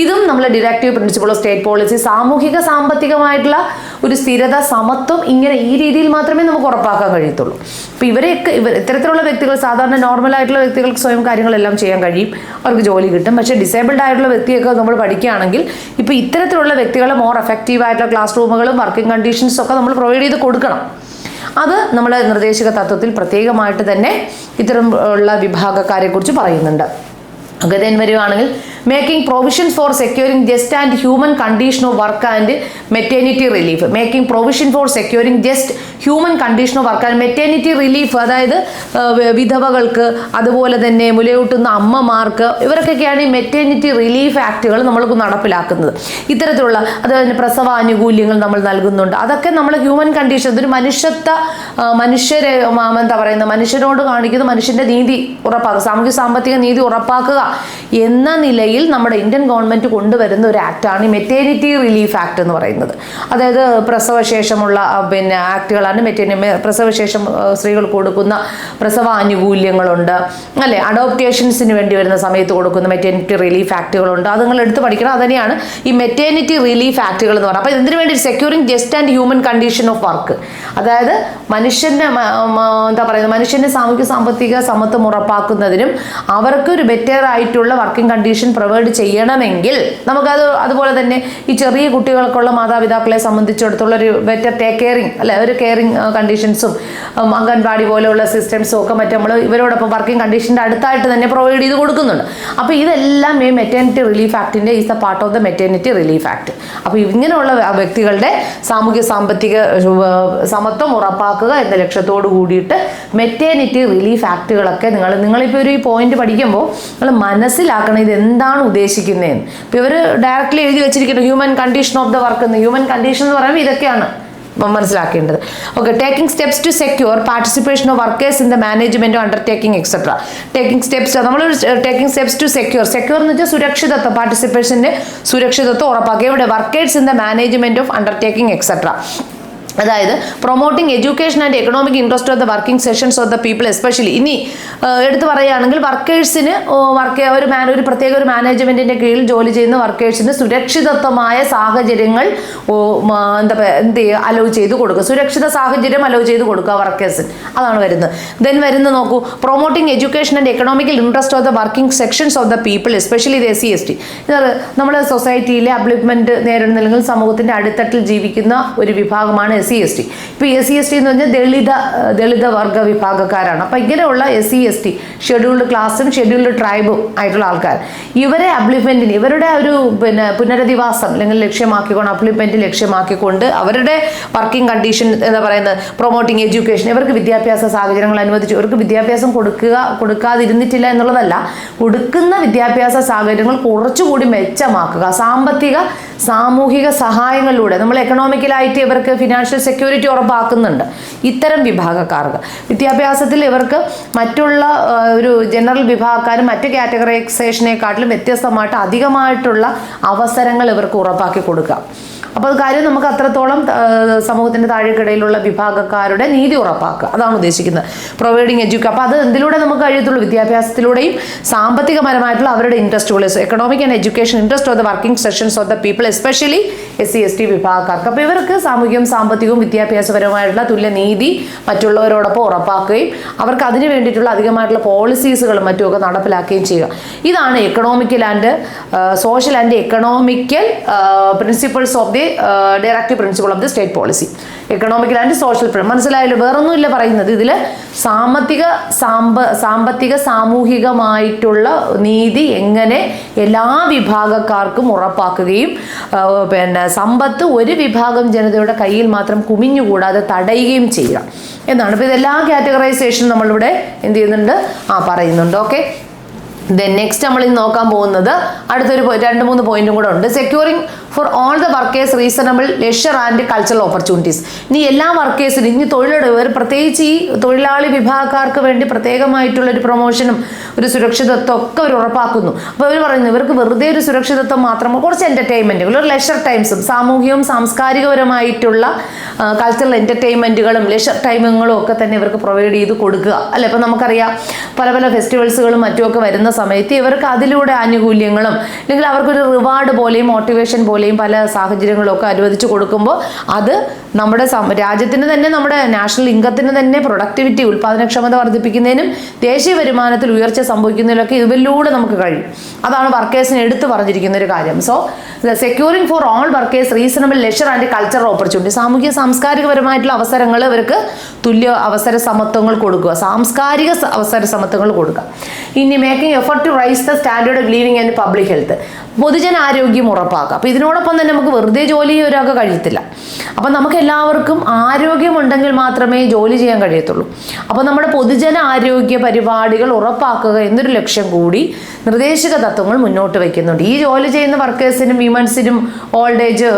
ഇതും നമ്മൾ directive principle of state policy. സാമൂഹിക സാമ്പത്തികമായിട്ടുള്ള ഒരു സ്ഥിരത, സമത്വം ഇങ്ങനെ ഈ രീതിയിൽ മാത്രമേ നമുക്ക് ഉറപ്പാക്കാൻ കഴിയത്തുള്ളൂ. അപ്പോൾ ഇത്തരത്തിലുള്ള വ്യക്തികൾ, സാധാരണ നോർമൽ ആയിട്ടുള്ള വ്യക്തികൾക്ക് സ്വയം കാര്യങ്ങളെല്ലാം ചെയ്യാൻ കഴിയും, അവർക്ക് ജോലി കിട്ടും. പക്ഷേ ഡിസേബിൾഡ് ആയിട്ടുള്ള വ്യക്തിയൊക്കെ നമ്മൾ പഠിക്കുകയാണെങ്കിൽ ഇപ്പോൾ ഇത്തരത്തിലുള്ള വ്യക്തികളെ മോർ എഫക്റ്റീവ് ആയിട്ടുള്ള ക്ലാസ് റൂമുകളും വർക്കിംഗ് കണ്ടീഷൻസും ഒക്കെ നമ്മൾ പ്രൊവൈഡ് ചെയ്ത് കൊടുക്കണം. അത് നമ്മുടെ നിർദ്ദേശക തത്വത്തിൽ പ്രത്യേകമായിട്ട് തന്നെ ഇത്തരം ഉള്ള വിഭാഗക്കാരെ കുറിച്ച് പറയുന്നുണ്ട്. ഓക്കെ, ദെൻ വരുവാണെങ്കിൽ making provision for securing just and human condition of work and maternity relief. Making provision for securing just human condition of work and maternity relief, അതായത് വിധവകൾക്ക്, അതുപോലെ തന്നെ മുലയൂട്ടുന്ന അമ്മമാർക്ക്, ഇവർക്കൊക്കെയാണ് ഈ മെറ്റേണിറ്റി റിലീഫ് ആക്ടുകൾ നമ്മൾക്ക് നടപ്പിലാക്കുന്നത്. ഇത്തരത്തിലുള്ള അതുപോലെ പ്രസവാനുകൂല്യങ്ങൾ നമ്മൾ നൽകുന്നുണ്ട്. അതൊക്കെ നമ്മൾ ഹ്യൂമൻ കണ്ടീഷൻ, ഇതൊരു മനുഷ്യരെ എന്താ പറയുന്നത്, മനുഷ്യരോട് കാണിക്കുന്ന മനുഷ്യന്റെ നീതി ഉറപ്പാക്കുക, സാമൂഹിക സാമ്പത്തിക നീതി ഉറപ്പാക്കുക എന്ന നിലയിൽ നമ്മുടെ ഇന്ത്യൻ ഗവൺമെന്റ് കൊണ്ടുവരുന്ന ഒരു ആക്ടാണ് ഈ മെറ്റേണിറ്റി റിലീഫ് ആക്ട് എന്ന് പറയുന്നത്. അതായത് പ്രസവശേഷമുള്ള ആക്ടുകളാണ് പ്രസവശേഷം സ്ത്രീകൾ കൊടുക്കുന്ന പ്രസവാനുകൂല്യങ്ങളുണ്ട്, അല്ലെ, അഡോപ്റ്റേഷൻസിന് വേണ്ടി വരുന്ന സമയത്ത് കൊടുക്കുന്ന മെറ്റേണിറ്റി റിലീഫ് ആക്ടുകളുണ്ട്. അത് നിങ്ങൾ എടുത്ത് പഠിക്കണം. അതന്നെയാണ് ഈ മെറ്റേണിറ്റി റിലീഫ് ആക്ടുകൾ എന്ന് പറയുന്നത്. അപ്പോൾ ഇതിനു വേണ്ടി securing just and human condition of work, അതായത് മനുഷ്യന്റെ എന്താ പറയുന്നത്, മനുഷ്യന്റെ സാമൂഹിക സാമ്പത്തിക സമത്വം ഉറപ്പാക്കുന്നതിനും അവർക്ക് ഒരു ബെറ്റർ ആയിട്ടുള്ള വർക്കിംഗ് കണ്ടീഷൻ പ്രൊവൈഡ് ചെയ്യണമെങ്കിൽ നമുക്കത്, അതുപോലെ തന്നെ ഈ ചെറിയ കുട്ടികൾക്കുള്ള മാതാപിതാക്കളെ സംബന്ധിച്ചിടത്തോളം ഒരു ബെറ്റർ കെയറിങ്, അല്ലെ, ഒരു കെയറിങ് കണ്ടീഷൻസും അംഗൻവാടി പോലെയുള്ള സിസ്റ്റംസും ഒക്കെ മറ്റേ നമ്മൾ ഇവരോടൊപ്പം വർക്കിംഗ് കണ്ടീഷൻ്റെ അടുത്തായിട്ട് തന്നെ പ്രൊവൈഡ് ചെയ്ത് കൊടുക്കുന്നുണ്ട്. അപ്പോൾ ഇതെല്ലാം ഈ മെറ്റേണിറ്റി റിലീഫ് ആക്ടിൻ്റെ is a part of the maternity relief act. അപ്പോൾ ഇങ്ങനെയുള്ള വ്യക്തികളുടെ സാമൂഹ്യ സാമ്പത്തിക സമത്വം ഉറപ്പാക്കുക എന്ന ലക്ഷ്യത്തോട് കൂടിയിട്ട് മെറ്റേണിറ്റി റിലീഫ് ആക്ടുകളൊക്കെ നിങ്ങളിപ്പോൾ ഒരു പോയിന്റ് പഠിക്കുമ്പോൾ നിങ്ങൾ മനസ്സിലാക്കണം ഇത് എന്താണ് ഉദ്ദേശിക്കുന്നതെന്ന്. ഇപ്പോൾ ഇവർ ഡയറക്റ്റ്ലി എഴുതി വെച്ചിരിക്കുന്നത് human condition of the work എന്ന്. ഹ്യൂമൻ കണ്ടീഷൻ എന്ന് പറയുമ്പോൾ ഇതൊക്കെയാണ് മനസ്സിലാക്കേണ്ടത്. Okay, taking steps to secure participation of workers in the management undertaking etcetera. Taking steps, നമ്മൾ ടേക്കിംഗ് സ്റ്റെപ്സ് ടു സെക്യൂർ എന്ന് വെച്ചാൽ സുരക്ഷിതത്വം, പാർട്ടിസിപ്പേഷന്റെ സുരക്ഷിതത്വം ഉറപ്പാക്കുക. ഇവിടെ workers in the management of undertaking etcetera, അതായത് promoting education and economic interest of the working sessions of the people. Especially ഇനി എടുത്തു പറയുകയാണെങ്കിൽ വർക്കേഴ്സിന് ഒരു പ്രത്യേക ഒരു മാനേജ്മെന്റിന്റെ കീഴിൽ ജോലി ചെയ്യുന്ന വർക്കേഴ്സിന് സുരക്ഷിതത്വമായ സാഹചര്യങ്ങൾ അലോ ചെയ്ത് കൊടുക്കുക, സുരക്ഷിത സാഹചര്യം അലോ ചെയ്ത് കൊടുക്കുക വർക്കേഴ്സിന്, അതാണ് വരുന്നത്. ദെൻ നോക്കൂ, promoting education and economical interest of the working sections of the people, especially the SC ST. നമ്മുടെ സൊസൈറ്റിയിലെ അപ്ലിപ്മെന്റ് നേരിടുന്ന അല്ലെങ്കിൽ സമൂഹത്തിന്റെ അടിത്തട്ടിൽ ജീവിക്കുന്ന ഒരു വിഭാഗമാണ് SC ST. ഇപ്പോൾ SC ST എന്ന് പറഞ്ഞാൽ ദളിത വർഗ വിഭാഗക്കാരാണ്. അപ്പം ഇങ്ങനെയുള്ള SC ST, ഷെഡ്യൂൾഡ് ക്ലാസ്സും ഷെഡ്യൂൾഡ് ട്രൈബും ആയിട്ടുള്ള ആൾക്കാർ, ഇവരെ അപ്ലിപ്മെന്റിന്, ഇവരുടെ ഒരു പുനരധിവാസം അല്ലെങ്കിൽ അപ്ലിപ്മെന്റ് ലക്ഷ്യമാക്കിക്കൊണ്ട് അവരുടെ വർക്കിംഗ് കണ്ടീഷൻ എന്താ പറയുന്നത്, പ്രൊമോട്ടിംഗ് എഡ്യൂക്കേഷൻ, ഇവർക്ക് വിദ്യാഭ്യാസ സാഹചര്യങ്ങൾ അനുവദിച്ചു, ഇവർക്ക് വിദ്യാഭ്യാസം കൊടുക്കാതിരുന്നിട്ടില്ല എന്നുള്ളതല്ല, കൊടുക്കുന്ന വിദ്യാഭ്യാസ സാഹചര്യങ്ങൾ കുറച്ചുകൂടി മെച്ചമാക്കുക, സാമൂഹിക സഹായങ്ങളിലൂടെ നമ്മൾ എക്കണോമിക്കലായിട്ട് ഇവർക്ക് ഫിനാൻഷ്യൽ സെക്യൂരിറ്റി ഉറപ്പാക്കുന്നുണ്ട്. ഇത്തരം വിഭാഗക്കാർക്ക് വിദ്യാഭ്യാസത്തിൽ ഇവർക്ക് മറ്റുള്ള ഒരു ജനറൽ വിഭാഗക്കാരും മറ്റ് കാറ്റഗറൈസേഷനെക്കാട്ടിലും വ്യത്യസ്തമായിട്ട് അധികമായിട്ടുള്ള അവസരങ്ങൾ ഇവർക്ക് ഉറപ്പാക്കി കൊടുക്കുക. അപ്പോൾ അത് കാര്യം നമുക്ക് അത്രത്തോളം സമൂഹത്തിന്റെ താഴേക്കിടയിലുള്ള വിഭാഗക്കാരുടെ നീതി ഉറപ്പാക്കുക, അതാണ് ഉദ്ദേശിക്കുന്നത്. പ്രൊവൈഡിങ് എഡ്യൂക്കേഷൻ, അപ്പോൾ അത് എന്തിലൂടെ നമുക്ക് കഴിയത്തുള്ളൂ, വിദ്യാഭ്യാസത്തിലൂടെയും സാമ്പത്തികപരമായിട്ടുള്ള അവരുടെ ഇൻട്രസ്റ്റുകൾ, economic and education interest of the working sessions of the people, especially SC ST വിഭാഗക്കാർക്ക്. അപ്പോൾ ഇവർക്ക് സാമൂഹികവും സാമ്പത്തികവും വിദ്യാഭ്യാസപരമായിട്ടുള്ള തുല്യനീതി മറ്റുള്ളവരോടൊപ്പം ഉറപ്പാക്കുകയും അവർക്ക് അതിന് വേണ്ടിയിട്ടുള്ള അധികമായിട്ടുള്ള പോളിസീസുകളും മറ്റുമൊക്കെ നടപ്പിലാക്കുകയും ചെയ്യുക. ഇതാണ് economical and social and economical principles of the the directive principle of the state policy. Economical and social മനസ്സിലായല്ലോ, വേറൊന്നുമില്ല പറയുന്നത്. ഇതിൽ സാമ്പത്തിക സാമൂഹികമായിട്ടുള്ള നീതി എങ്ങനെ എല്ലാ വിഭാഗക്കാർക്കും ഉറപ്പാക്കുകയും സമ്പത്ത് ഒരു വിഭാഗം ജനതയുടെ കയ്യിൽ മാത്രം കുമിഞ്ഞുകൂടാതെ തടയുകയും ചെയ്യുക എന്നാണ്. അപ്പോൾ ഇതെല്ലാ കാറ്റഗറൈസേഷൻ നമ്മളിവിടെ എന്ത് ചെയ്യുന്നുണ്ട്, പറയുന്നുണ്ട്. ഓക്കെ, ദെൻ നെക്സ്റ്റ് നമ്മൾ ഇന്ന് നോക്കാൻ പോകുന്നത് അടുത്തൊരു 2-3 പോയിന്റും കൂടെ ഉണ്ട്. Securing for all the workers reasonable leisure and cultural opportunities. ഇനി എല്ലാ വർക്കേഴ്സിനും, ഇനി തൊഴിലെടുവർ, പ്രത്യേകിച്ച് ഈ തൊഴിലാളി വിഭാഗക്കാർക്ക് വേണ്ടി പ്രത്യേകമായിട്ടുള്ള ഒരു പ്രൊമോഷനും ഒരു സുരക്ഷിതത്വം ഒക്കെ അവർ ഉറപ്പാക്കുന്നു. അപ്പോൾ അവർ പറയുന്നു ഇവർക്ക് വെറുതെ ഒരു സുരക്ഷിതത്വം മാത്രമോ, കുറച്ച് എൻ്റർടൈൻമെൻറ്റുകൾ, ഒരു ലെഷർ ടൈംസും സാമൂഹികവും സാംസ്കാരികപരമായിട്ടുള്ള കൾച്ചറൽ എൻ്റർടൈൻമെൻറ്റുകളും ലെഷർ ടൈമുകളും ഒക്കെ തന്നെ ഇവർക്ക് പ്രൊവൈഡ് ചെയ്ത് കൊടുക്കുക അല്ലേ. ഇപ്പോൾ നമുക്കറിയാം പല ഫെസ്റ്റിവൽസുകളും മറ്റുമൊക്കെ വരുന്ന സമയത്ത് ഇവർക്ക് അതിലൂടെ ആനുകൂല്യങ്ങളും അല്ലെങ്കിൽ അവർക്കൊരു റിവാർഡ് പോലെയും മോട്ടിവേഷൻ പോലെയും പല സാഹചര്യങ്ങളും ഒക്കെ അനുവദിച്ചു കൊടുക്കുമ്പോൾ അത് നമ്മുടെ രാജ്യത്തിന് തന്നെ, നമ്മുടെ നാഷണൽ ഇൻകത്തിന് തന്നെ പ്രൊഡക്ടിവിറ്റി, ഉൽപ്പാദനക്ഷമത വർദ്ധിപ്പിക്കുന്നതിനും ദേശീയ വരുമാനത്തിൽ ഉയർച്ച സംഭവിക്കുന്നതിലൊക്കെ ഇതിലൂടെ നമുക്ക് കഴിയും. അതാണ് വർക്കേഴ്സിന് എടുത്തു പറഞ്ഞിരിക്കുന്ന ഒരു കാര്യം. So securing for all workers reasonable leisure and cultural opportunity, സാമൂഹിക സാംസ്കാരികപരമായിട്ടുള്ള അവസരങ്ങൾ ഇവർക്ക് തുല്യ അവസര സമത്വങ്ങൾ കൊടുക്കുക, സാംസ്കാരിക അവസര സമത്വങ്ങൾ കൊടുക്കുക. ഇനി making effort to raise the standard of living and public health, പൊതുജനാരോഗ്യം ഉറപ്പാക്കുക. അപ്പോൾ ഇതിനോടൊപ്പം തന്നെ നമുക്ക് വെറുതെ ജോലി ചെയ്യാൻ ഒരാൾക്ക് കഴിയത്തില്ല. അപ്പം നമുക്ക് എല്ലാവർക്കും ആരോഗ്യമുണ്ടെങ്കിൽ മാത്രമേ ജോലി ചെയ്യാൻ കഴിയത്തുള്ളൂ. അപ്പോൾ നമ്മുടെ പൊതുജന ആരോഗ്യ പരിപാടികൾ ഉറപ്പാക്കുക എന്നൊരു ലക്ഷ്യം കൂടി നിർദ്ദേശക തത്വങ്ങൾ മുന്നോട്ട് വയ്ക്കുന്നുണ്ട്. ഈ ജോലി ചെയ്യുന്ന വർക്കേഴ്സിനും വിമൻസിനും ഓൾഡ് ഏജ്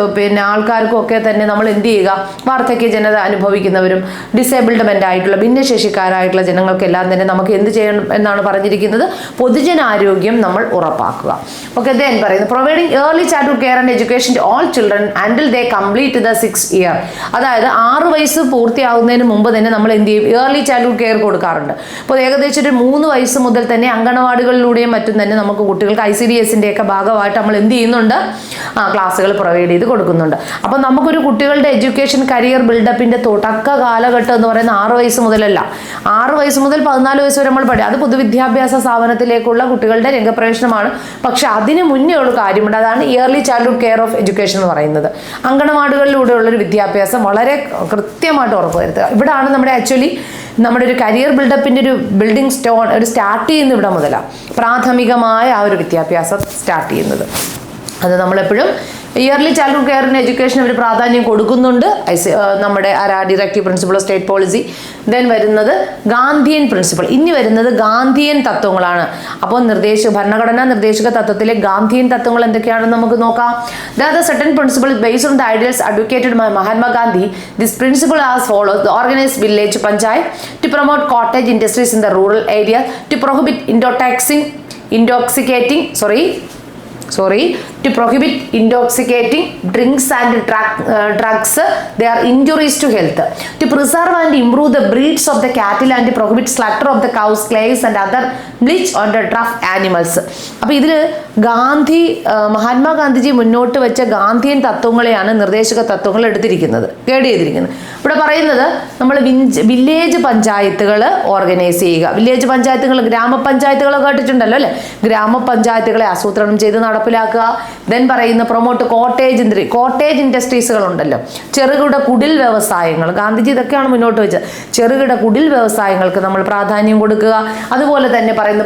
ആൾക്കാർക്കും ഒക്കെ തന്നെ നമ്മൾ എന്ത് ചെയ്യുക, വാർദ്ധക്യ ജനത അനുഭവിക്കുന്നവരും ഡിസേബിൾഡ്മെൻ്റ് ആയിട്ടുള്ള ഭിന്നശേഷിക്കാരായിട്ടുള്ള ജനങ്ങൾക്കെല്ലാം തന്നെ നമുക്ക് എന്ത് ചെയ്യണം എന്നാണ് പറഞ്ഞിരിക്കുന്നത്, പൊതുജനാരോഗ്യം നമ്മൾ ഉറപ്പാക്കുക. ഓക്കെ, ദെൻ പറയുന്നത് providing early childhood care and education to all children until they complete the 6th year. അതായത് 6 വയസ്സ് പൂർത്തിയാകുന്നതിന് മുമ്പ് തന്നെ നമ്മൾ എന്ത് ചെയ്യും, ഏർലി ചൈൽഡ്ഹുഡ് കെയർ കൊടുക്കാറുണ്ട്. അപ്പോൾ ഏകദേശം ഒരു 3 വയസ്സ് മുതൽ തന്നെ അങ്കണവാടികളിലൂടെയും മറ്റും തന്നെ നമുക്ക് കുട്ടികൾക്ക് ICDSന്റെ ഒക്കെ ഭാഗമായിട്ട് നമ്മൾ എന്ത് ചെയ്യുന്നുണ്ട്, ക്ലാസ്സുകൾ പ്രൊവൈഡ് ചെയ്ത് കൊടുക്കുന്നുണ്ട്. അപ്പം നമുക്കൊരു കുട്ടികളുടെ എഡ്യൂക്കേഷൻ കരിയർ ബിൽഡപ്പിന്റെ തുടക്ക കാലഘട്ടം എന്ന് പറയുന്നത് 6 വയസ്സ് മുതലല്ല, 6 വയസ്സ് മുതൽ 14 വയസ്സ് വരെ നമ്മൾ പഠിക്കും. അത് പൊതുവിദ്യാഭ്യാസ സ്ഥാപനത്തിലേക്കുള്ള കുട്ടികളുടെ രംഗപ്രവേശനമാണ്. പക്ഷെ അതിന് മുന്നേ ഉള്ള കാര്യമുണ്ട്, അതാണ് yearly childhood care of education എന്ന് പറയുന്നത്. അങ്കണവാടികളിലൂടെയുള്ളൊരു വിദ്യാഭ്യാസം വളരെ കൃത്യമായിട്ട് ഉറപ്പുവരുത്തുക. ഇവിടാണ് നമ്മുടെ ഒരു കരിയർ ബിൽഡപ്പിൻ്റെ ഒരു ബിൽഡിംഗ് സ്റ്റോൺ ഒരു സ്റ്റാർട്ട് ചെയ്യുന്ന ഇവിടെ മുതലാണ് പ്രാഥമികമായ ആ ഒരു വിദ്യാഭ്യാസം സ്റ്റാർട്ട് ചെയ്യുന്നത്. അത് നമ്മളെപ്പോഴും ഇയർലി ചൈൽഡ്ഹുഡ് കെയറിന് എഡ്യൂക്കേഷൻ ഒരു പ്രാധാന്യം കൊടുക്കുന്നുണ്ട്. നമ്മുടെ directive principle of state policy. Then വരുന്നത് ഗാന്ധിയൻ പ്രിൻസിപ്പിൾ. ഇനി വരുന്നത് ഗാന്ധിയൻ തത്വങ്ങളാണ്. അപ്പോൾ ഭരണഘടനാ നിർദ്ദേശക തത്വത്തിലെ ഗാന്ധിയൻ തത്വങ്ങൾ എന്തൊക്കെയാണെന്ന് നമുക്ക് നോക്കാം. The certain principle based on the ideals advocated by Mahatma Gandhi. This principle as follows: the organise village panchayat to promote cottage industries in the rural area, to prohibit to prohibit intoxicating drinks and drugs, they are injuries to health, to preserve and improve the breeds of the cattle and to prohibit slaughter of the cows, slaves and other bleach on the rough animals. അപ്പോൾ ഇതിൽ മഹാത്മാഗാന്ധിജി മുന്നോട്ട് വെച്ച ഗാന്ധിയൻ തത്വങ്ങളെയാണ് നിർദ്ദേശക തത്വങ്ങൾ എടുത്തിരിക്കുന്നത്, guide ചെയ്തിരിക്കുന്നത്. ഇവിടെ പറയുന്നത് നമ്മൾ വില്ലേജ് പഞ്ചായത്തുകൾ ഓർഗനൈസ് ചെയ്യുക. വില്ലേജ് പഞ്ചായത്തുകൾ, ഗ്രാമപഞ്ചായത്തുകൾ കേട്ടിട്ടുണ്ടല്ലോ അല്ലേ, ഗ്രാമപഞ്ചായത്തുകളെ ആസൂത്രണം ചെയ്ത് നടപ്പിലാക്കുക. ദെൻ പറയുന്ന പ്രൊമോട്ട് കോട്ടേജ് ഇൻഡസ്ട്രീസുകൾ ഉണ്ടല്ലോ, ചെറുകിട കുടിൽ വ്യവസായങ്ങൾ. ഗാന്ധിജി ഇതൊക്കെയാണ് മുന്നോട്ട് വെച്ചത്. ചെറുകിട കുടിൽ വ്യവസായങ്ങൾക്ക് നമ്മൾ പ്രാധാന്യം കൊടുക്കുക. അതുപോലെ തന്നെ പറയുന്ന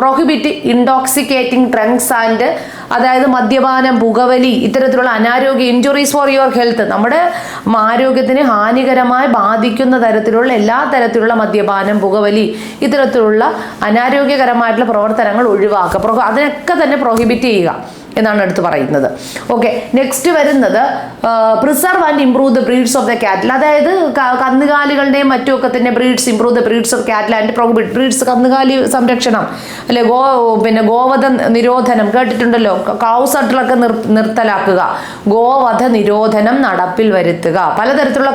പ്രൊഹിബിറ്റ് ഇൻടോക്സിക്കേറ്റിംഗ് ഡ്രങ്ക്സ് ആൻഡ്, അതായത് മദ്യപാനം, പുകവലി, ഇത്തരത്തിലുള്ള അനാരോഗ്യ ഇഞ്ചുറീസ് ഫോർ യുവർ ഹെൽത്ത്, നമ്മുടെ ആരോഗ്യത്തിന് ഹാനികരമായി ബാധിക്കുന്ന തരത്തിലുള്ള എല്ലാ തരത്തിലുള്ള മദ്യപാനം, പുകവലി, ഇത്തരത്തിലുള്ള അനാരോഗ്യകരമായിട്ടുള്ള പ്രവർത്തനങ്ങൾ ഒഴിവാക്കുക. അതിനൊക്കെ തന്നെ പ്രൊഹിബിറ്റ് ചെയ്യുക എന്നാണ് എടുത്ത് പറയുന്നത്. ഓക്കെ, നെക്സ്റ്റ് വരുന്നത് preserve and improve the breeds of the കാറ്റിൽ. അതായത് കന്നുകാലികളുടെയും മറ്റുമൊക്കെ തന്നെ ഇംപ്രൂവ് ദ ബ്രീഡ്സ് ഓഫ് കാറ്റിൽ ആൻഡ് പ്രൊഹിബിറ്റ് ബ്രീഡ്സ്, കന്നുകാലി സംരക്ഷണം അല്ലെ, ഗോവധ നിരോധനം കേട്ടിട്ടുണ്ടല്ലോ, കൗ സട്ടിലൊക്കെ നിർത്തലാക്കുക, ഗോവധ നിരോധനം നടപ്പിൽ വരുത്തുക. പലതരത്തിലുള്ള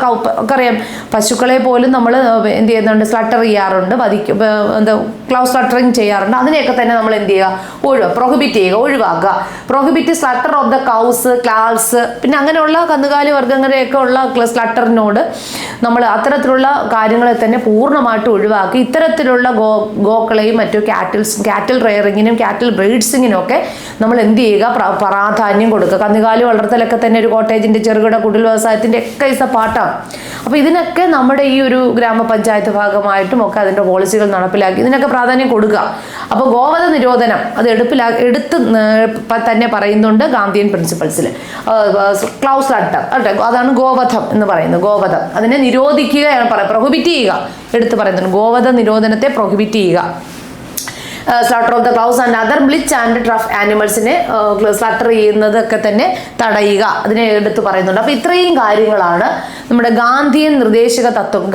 അറിയാം, പശുക്കളെ പോലും നമ്മൾ എന്ത് ചെയ്യുന്നുണ്ട്, സ്ലട്ടർ ചെയ്യാറുണ്ട്, ക്ലൗ സ്ലട്ടറിങ് ചെയ്യാറുണ്ട്. അതിനെയൊക്കെ തന്നെ നമ്മൾ എന്ത് ചെയ്യുക, പ്രൊഹിബിറ്റ് ചെയ്യുക, ഒഴിവാക്കുക. പ്രൊഹിബിറ്റ് സ്ലട്ടർ ഓഫ് ദ കൗസ്, ക്ലാൽസ്, പിന്നെ അങ്ങനെയുള്ള കന്നുകാലി വർഗ്ഗങ്ങളെയൊക്കെ ഉള്ള സ്ലട്ടറിനോട് നമ്മൾ അത്തരത്തിലുള്ള കാര്യങ്ങളെ തന്നെ പൂർണ്ണമായിട്ട് ഒഴിവാക്കി ഇത്തരത്തിലുള്ള ഗോക്കളെയും മറ്റു കാറ്റിൽ റെയറിങ്ങിനും കാറ്റിൽ ബ്രീഡ്സിങ്ങിനും ഒക്കെ നമ്മൾ എന്ത് ചെയ്യുക, പ്രാധാന്യം കൊടുക്കുക. കന്നുകാലി വളർത്തലൊക്കെ തന്നെ ഒരു കോട്ടേജിന്റെ ചെറുകിട കുടിൽ വ്യവസായത്തിന്റെ ഒക്കെ പാട്ടാണ്. അപ്പോൾ ഇതിനൊക്കെ നമ്മുടെ ഈ ഒരു ഗ്രാമപഞ്ചായത്ത് ഭാഗമായിട്ടും ഒക്കെ അതിന്റെ പോളിസികൾ നടപ്പിലാക്കി ഇതിനൊക്കെ പ്രാധാന്യം കൊടുക്കുക. അപ്പോൾ ഗോവധ നിരോധനം അത് എടുത്ത് തന്നെ പറയുന്നുണ്ട് ഗാന്ധിയൻ പ്രിൻസിപ്പൾസിൽ. ക്ലൗസ് ലട്ടർ അതാണ് ഗോവധം എന്ന് പറയുന്നത്. ഗോവധം അതിനെ നിരോധിക്കുകയാണ് പ്രൊഹിബിറ്റ് ചെയ്യുക, എടുത്ത് പറയുന്നുണ്ട്. ഗോവധ നിരോധനത്തെ പ്രൊഹിബിറ്റ് ചെയ്യുക. Slaughter of the cows and other milch and draught ആനിമൽസിനെ സ്ലട്ടർ ചെയ്യുന്നതൊക്കെ തന്നെ തടയുക, അതിനെ എടുത്ത് പറയുന്നുണ്ട്. അപ്പോൾ ഇത്രയും കാര്യങ്ങളാണ് നമ്മുടെ ഗാന്ധിയൻ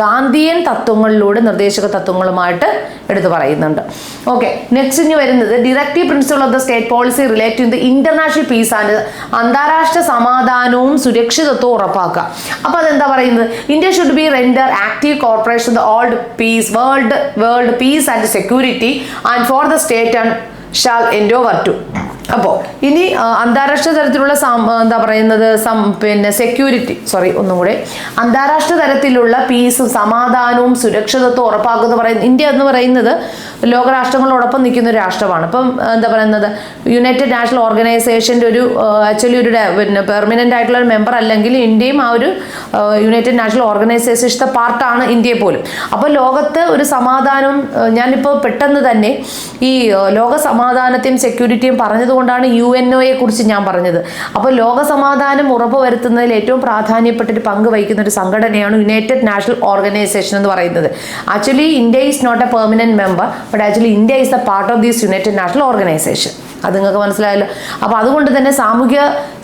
ഗാന്ധിയൻ തത്വങ്ങളിലൂടെ നിർദ്ദേശക തത്വങ്ങളുമായിട്ട് എടുത്ത് പറയുന്നുണ്ട്. ഓക്കെ, നെക്സ്റ്റ് ഇനി വരുന്നത് directive principle of the state policy relate to the international peace and അന്താരാഷ്ട്ര സമാധാനവും സുരക്ഷിതത്വവും ഉറപ്പാക്കുക. അപ്പോൾ അതെന്താ പറയുന്നത്? India should be render active corporation the old peace world peace and security and for the state and shall endeavour to. അപ്പോൾ ഇനി അന്താരാഷ്ട്ര തലത്തിലുള്ള എന്താ പറയുന്നത് അന്താരാഷ്ട്ര തലത്തിലുള്ള പീസും സമാധാനവും സുരക്ഷിതത്വവും ഉറപ്പാക്കുന്ന പറയുന്നത് ഇന്ത്യ എന്ന് പറയുന്നത് ലോകരാഷ്ട്രങ്ങളോടൊപ്പം നിൽക്കുന്ന ഒരു രാഷ്ട്രമാണ്. ഇപ്പം എന്താ പറയുന്നത് യുണൈറ്റഡ് നാഷണൽ ഓർഗനൈസേഷൻ്റെ ഒരു ആക്ച്വലി ഒരു പെർമനൻ്റ് ആയിട്ടുള്ള ഒരു മെമ്പർ അല്ലെങ്കിൽ ഇന്ത്യയും ആ ഒരു യുണൈറ്റഡ് നാഷണൽ ഓർഗനൈസേഷൻ്റെ പാർട്ടാണ് ഇന്ത്യയെ പോലും. അപ്പോൾ ലോകത്ത് ഒരു സമാധാനവും ഞാനിപ്പോൾ പെട്ടെന്ന് തന്നെ ഈ ലോക സമാധാനത്തെയും സെക്യൂരിറ്റിയും പറഞ്ഞതുകൊണ്ടാണ് UNOയെ കുറിച്ച് ഞാൻ പറഞ്ഞത്. അപ്പോൾ ലോക സമാധാനം ഉറപ്പുവരുത്തുന്നതിൽ ഏറ്റവും പ്രാധാന്യപ്പെട്ട ഒരു പങ്ക് വഹിക്കുന്ന ഒരു സംഘടനയാണ് യുണൈറ്റഡ് നാഷണൽ ഓർഗനൈസേഷൻ എന്ന് പറയുന്നത്. Actually India is not a permanent member, but actually India is the part of this united national organisation. അത് നിങ്ങൾക്ക് മനസ്സിലായല്ലോ. അപ്പോൾ അതുകൊണ്ട് തന്നെ സാമൂഹ്യ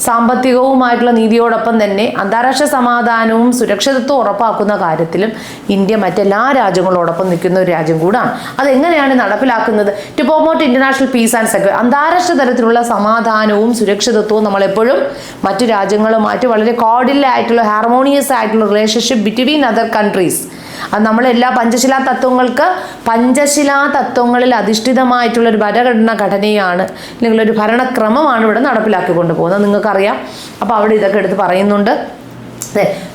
സാമ്പത്തികവുമായിട്ടുള്ള നീതിയോടൊപ്പം തന്നെ അന്താരാഷ്ട്ര സമാധാനവും സുരക്ഷിതത്വവും ഉറപ്പാക്കുന്ന കാര്യത്തിലും ഇന്ത്യ മറ്റെല്ലാ രാജ്യങ്ങളോടൊപ്പം നിൽക്കുന്ന ഒരു രാജ്യം കൂടാണ്. അതെങ്ങനെയാണ് നടപ്പിലാക്കുന്നത്? To promote international peace and security, അന്താരാഷ്ട്ര തലത്തിലുള്ള സമാധാനവും സുരക്ഷിതത്വവും നമ്മളെപ്പോഴും മറ്റു രാജ്യങ്ങളുമായിട്ട് വളരെ കോർഡിയലായിട്ടുള്ള ഹാർമോണിയസ് ആയിട്ടുള്ള റിലേഷൻഷിപ്പ് ബിറ്റ്വീൻ അതർ കൺട്രീസ്. അത് നമ്മളെല്ലാ പഞ്ചശിലാ തത്വങ്ങളിൽ അധിഷ്ഠിതമായിട്ടുള്ള ഒരു ഘടനയാണ് അല്ലെങ്കിൽ ഒരു ഭരണക്രമമാണ് ഇവിടെ നടപ്പിലാക്കിക്കൊണ്ട് പോകുന്നത്, നിങ്ങൾക്കറിയാം. അപ്പോൾ അവിടെ ഇതൊക്കെ എടുത്ത് പറയുന്നുണ്ട്.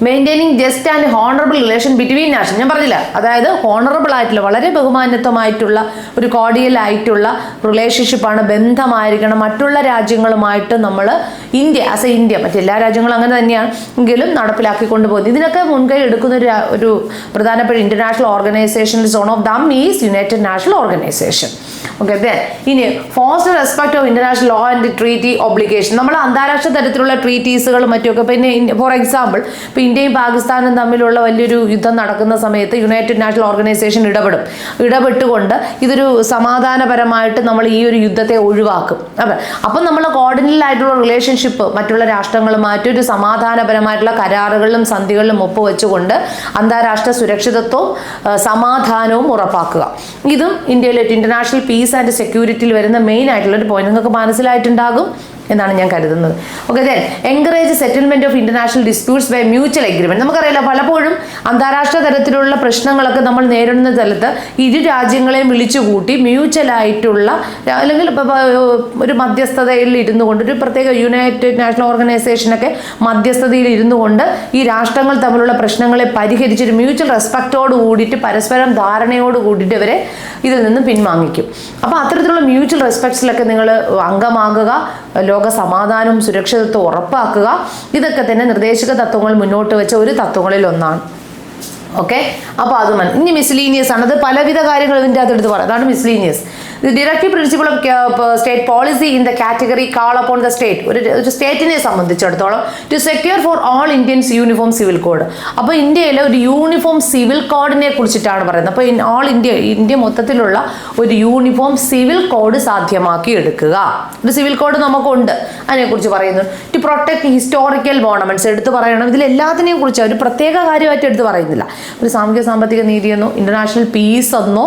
Maintaining just and honourable relation between nation, ഞാൻ പറഞ്ഞില്ല, അതായത് ഹോണറബിൾ ആയിട്ടുള്ള വളരെ ബഹുമാന്യത്വമായിട്ടുള്ള ഒരു കോർഡിയൽ ആയിട്ടുള്ള റിലേഷൻഷിപ്പാണ്, ബന്ധമായിരിക്കണം മറ്റുള്ള രാജ്യങ്ങളുമായിട്ട് നമ്മൾ ഇന്ത്യ മറ്റെല്ലാ രാജ്യങ്ങളും അങ്ങനെ തന്നെയാണ് എങ്കിലും നടപ്പിലാക്കിക്കൊണ്ട് പോകുന്നത്. ഇതിനൊക്കെ മുൻകൈ എടുക്കുന്ന ഒരു പ്രധാനപ്പെട്ട international organisation one of them is united national organisation. Okay, ഇനി foster respect of international law and treaty obligation, നമ്മൾ അന്താരാഷ്ട്ര തരത്തിലുള്ള ട്രീറ്റീസുകളും മറ്റുമൊക്കെ. പിന്നെ ഫോർ എക്സാമ്പിൾ ഇപ്പോൾ ഇന്ത്യയും പാകിസ്ഥാനും തമ്മിലുള്ള വലിയൊരു യുദ്ധം നടക്കുന്ന സമയത്ത് യുണൈറ്റഡ് നാഷണൽ ഓർഗനൈസേഷൻ ഇടപെട്ടുകൊണ്ട് ഇതൊരു സമാധാനപരമായിട്ട് നമ്മൾ ഈ ഒരു യുദ്ധത്തെ ഒഴിവാക്കും. അപ്പം നമ്മൾ കോർഡിനൽ ആയിട്ടുള്ള റിലേഷൻഷിപ്പ് മറ്റുള്ള രാഷ്ട്രങ്ങളുമായിട്ട് ഒരു സമാധാനപരമായിട്ടുള്ള കരാറുകളിലും സന്ധികളിലും ഒപ്പുവെച്ചുകൊണ്ട് അന്താരാഷ്ട്ര സുരക്ഷിതത്വവും സമാധാനവും ഉറപ്പാക്കുക. ഇതും ഇന്ത്യയിലെ ഇന്റർനാഷണൽ പീസ് ആൻഡ് സെക്യൂരിറ്റിയിൽ വരുന്ന മെയിൻ ആയിട്ടുള്ള ഒരു പോയിന്റ് നിങ്ങൾക്ക് മനസ്സിലായിട്ടുണ്ടാകും എന്നാണ് ഞാൻ കരുതുന്നത്. Okay, then encourage settlement of international disputes by mutual agreement. നമുക്കറിയില്ല, പലപ്പോഴും അന്താരാഷ്ട്ര തലത്തിലുള്ള പ്രശ്നങ്ങളൊക്കെ നമ്മൾ നേരിടുന്ന സ്ഥലത്ത് ഇരു രാജ്യങ്ങളെയും വിളിച്ചുകൂട്ടി മ്യൂച്വൽ ആയിട്ടുള്ള അല്ലെങ്കിൽ ഒരു മധ്യസ്ഥതയിൽ ഇരുന്നു കൊണ്ട് ഒരു പ്രത്യേക യുണൈറ്റഡ് നാഷണൽ ഓർഗനൈസേഷനൊക്കെ മധ്യസ്ഥതയിൽ ഇരുന്നു കൊണ്ട് ഈ രാഷ്ട്രങ്ങൾ തമ്മിലുള്ള പ്രശ്നങ്ങളെ പരിഹരിച്ചൊരു മ്യൂച്വൽ റെസ്പെക്റ്റോട് കൂടിയിട്ട് പരസ്പരം ധാരണയോട് കൂടിയിട്ട് ഇവരെ ഇതിൽ നിന്നും പിൻവാങ്ങിക്കും. അപ്പോൾ അത്തരത്തിലുള്ള മ്യൂച്വൽ റെസ്പെക്ട്സിലൊക്കെ നിങ്ങൾ അംഗമാകുക, ലോക സമാധാനവും സുരക്ഷിതത്വം ഉറപ്പാക്കുക. ഇതൊക്കെ തന്നെ നിർദ്ദേശക തത്വങ്ങൾ മുന്നോട്ട് വെച്ച ഒരു തത്വങ്ങളിൽ ഒന്നാണ്. ഓക്കെ, അപ്പോൾ അത് ഇനി മിസ്ലീനിയസ് ആണ്. അത് പലവിധ കാര്യങ്ങൾ ഇതിൻ്റെ അകത്ത് എടുത്ത് പറയാം. അതാണ് miscellaneous. The directive principle of state policy in the category call upon the state, ഒരു സ്റ്റേറ്റിനെ സംബന്ധിച്ചിടത്തോളം to secure for all Indians uniform civil code. അപ്പോൾ ഇന്ത്യയിലെ ഒരു യൂണിഫോം സിവിൽ കോഡിനെ കുറിച്ചിട്ടാണ് പറയുന്നത്. അപ്പോൾ ഇന്ത്യ മൊത്തത്തിലുള്ള ഒരു യൂണിഫോം സിവിൽ കോഡ് സാധ്യമാക്കി എടുക്കുക. ഒരു സിവിൽ കോഡ് നമുക്കുണ്ട്, അതിനെക്കുറിച്ച് പറയുന്നു. ടു പ്രൊട്ടക്ട് ഹിസ്റ്റോറിക്കൽ മോണമെന്റ്സ് എടുത്ത് പറയണം. ഇതിലെല്ലാത്തിനെയും കുറിച്ച് ഒരു പ്രത്യേക കാര്യമായിട്ട് എടുത്ത് പറയുന്നില്ല. ഒരു സാമൂഹ്യ സാമ്പത്തിക നീതിയെന്നോ ഇന്റർനാഷണൽ പീസ് എന്നോ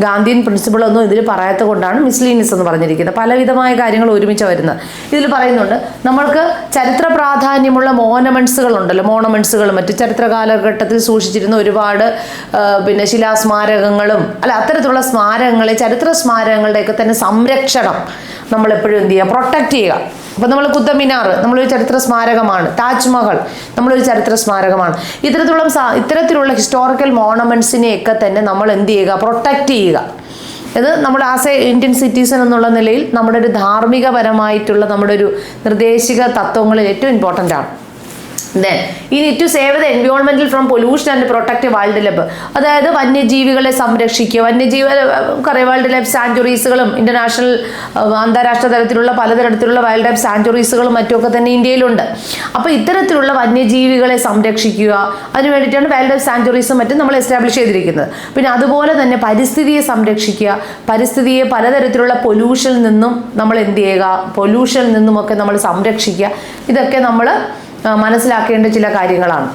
ഗാന്ധിയൻ പ്രിൻസിപ്പിൾ എന്നോ ഇതിൽ പറയാൻ പറയാത്തത് കൊണ്ടാണ് മിസ്ലീനിയസ് എന്ന് പറഞ്ഞിരിക്കുന്നത്. പലവിധമായ കാര്യങ്ങൾ ഒരുമിച്ച് വരുന്നത്. ഇതിൽ പറയുന്നുണ്ട് നമ്മൾക്ക് ചരിത്ര പ്രാധാന്യമുള്ള മോണമെന്റ്സുകൾ ഉണ്ടല്ലോ, മോണമെന്റ്സുകളും മറ്റ് ചരിത്ര കാലഘട്ടത്തിൽ സൂക്ഷിച്ചിരുന്ന ഒരുപാട് പിന്നെ ശിലാസ്മാരകങ്ങളും അത്തരത്തിലുള്ള സ്മാരകങ്ങളെ, ചരിത്ര സ്മാരകങ്ങളുടെയൊക്കെ തന്നെ സംരക്ഷണം നമ്മൾ എപ്പോഴും എന്ത് ചെയ്യുക, പ്രൊട്ടക്റ്റ് ചെയ്യുക. അപ്പം നമ്മൾ കുത്തബ് മിനാർ നമ്മളൊരു ചരിത്ര സ്മാരകമാണ്, താജ്മഹൽ നമ്മളൊരു ചരിത്ര സ്മാരകമാണ്. ഇത്തരത്തിലുള്ള ഹിസ്റ്റോറിക്കൽ മോണമെന്റ്സിനെയൊക്കെ തന്നെ നമ്മൾ എന്ത് ചെയ്യുക, പ്രൊട്ടക്റ്റ് ചെയ്യുക. ഇത് നമ്മൾ ആസ് എ ഇന്ത്യൻ സിറ്റിസൺ എന്നുള്ള നിലയിൽ നമ്മുടെ ഒരു ധാർമ്മികപരമായിട്ടുള്ള നമ്മുടെ ഒരു നിർദ്ദേശിക തത്വങ്ങളിൽ ഏറ്റവും ഇമ്പോർട്ടൻ്റ് ആണ്. Then you need to save the environmental from pollution and protect wildlife. അതായത് വന്യജീവികളെ സംരക്ഷിക്കുക. കുറേ വൈൽഡ് ലൈഫ് സാങ്ച്വറീസുകളും ഇന്റർനാഷണൽ അന്താരാഷ്ട്ര തലത്തിലുള്ള പലതരത്തിലുള്ള വൈൽഡ് ലൈഫ് സാങ്ച്വറീസുകളും മറ്റുമൊക്കെ തന്നെ ഇന്ത്യയിലുണ്ട്. അപ്പോൾ ഇത്തരത്തിലുള്ള വന്യജീവികളെ സംരക്ഷിക്കുക, അതിന് വേണ്ടിയിട്ടാണ് വൈൽഡ് ലൈഫ് സാങ്ച്വറീസും മറ്റും നമ്മൾ എസ്റ്റാബ്ലിഷ് ചെയ്തിരിക്കുന്നത്. പിന്നെ അതുപോലെ തന്നെ പരിസ്ഥിതിയെ സംരക്ഷിക്കുക, പരിസ്ഥിതിയെ പലതരത്തിലുള്ള പൊല്യൂഷനിൽ നിന്നും നമ്മൾ എന്ത് ചെയ്യുക, പൊല്യൂഷനിൽ നിന്നുമൊക്കെ നമ്മൾ സംരക്ഷിക്കുക. ഇതൊക്കെ നമ്മൾ മനസ്സിലാക്കേണ്ട ചില കാര്യങ്ങളാണ്.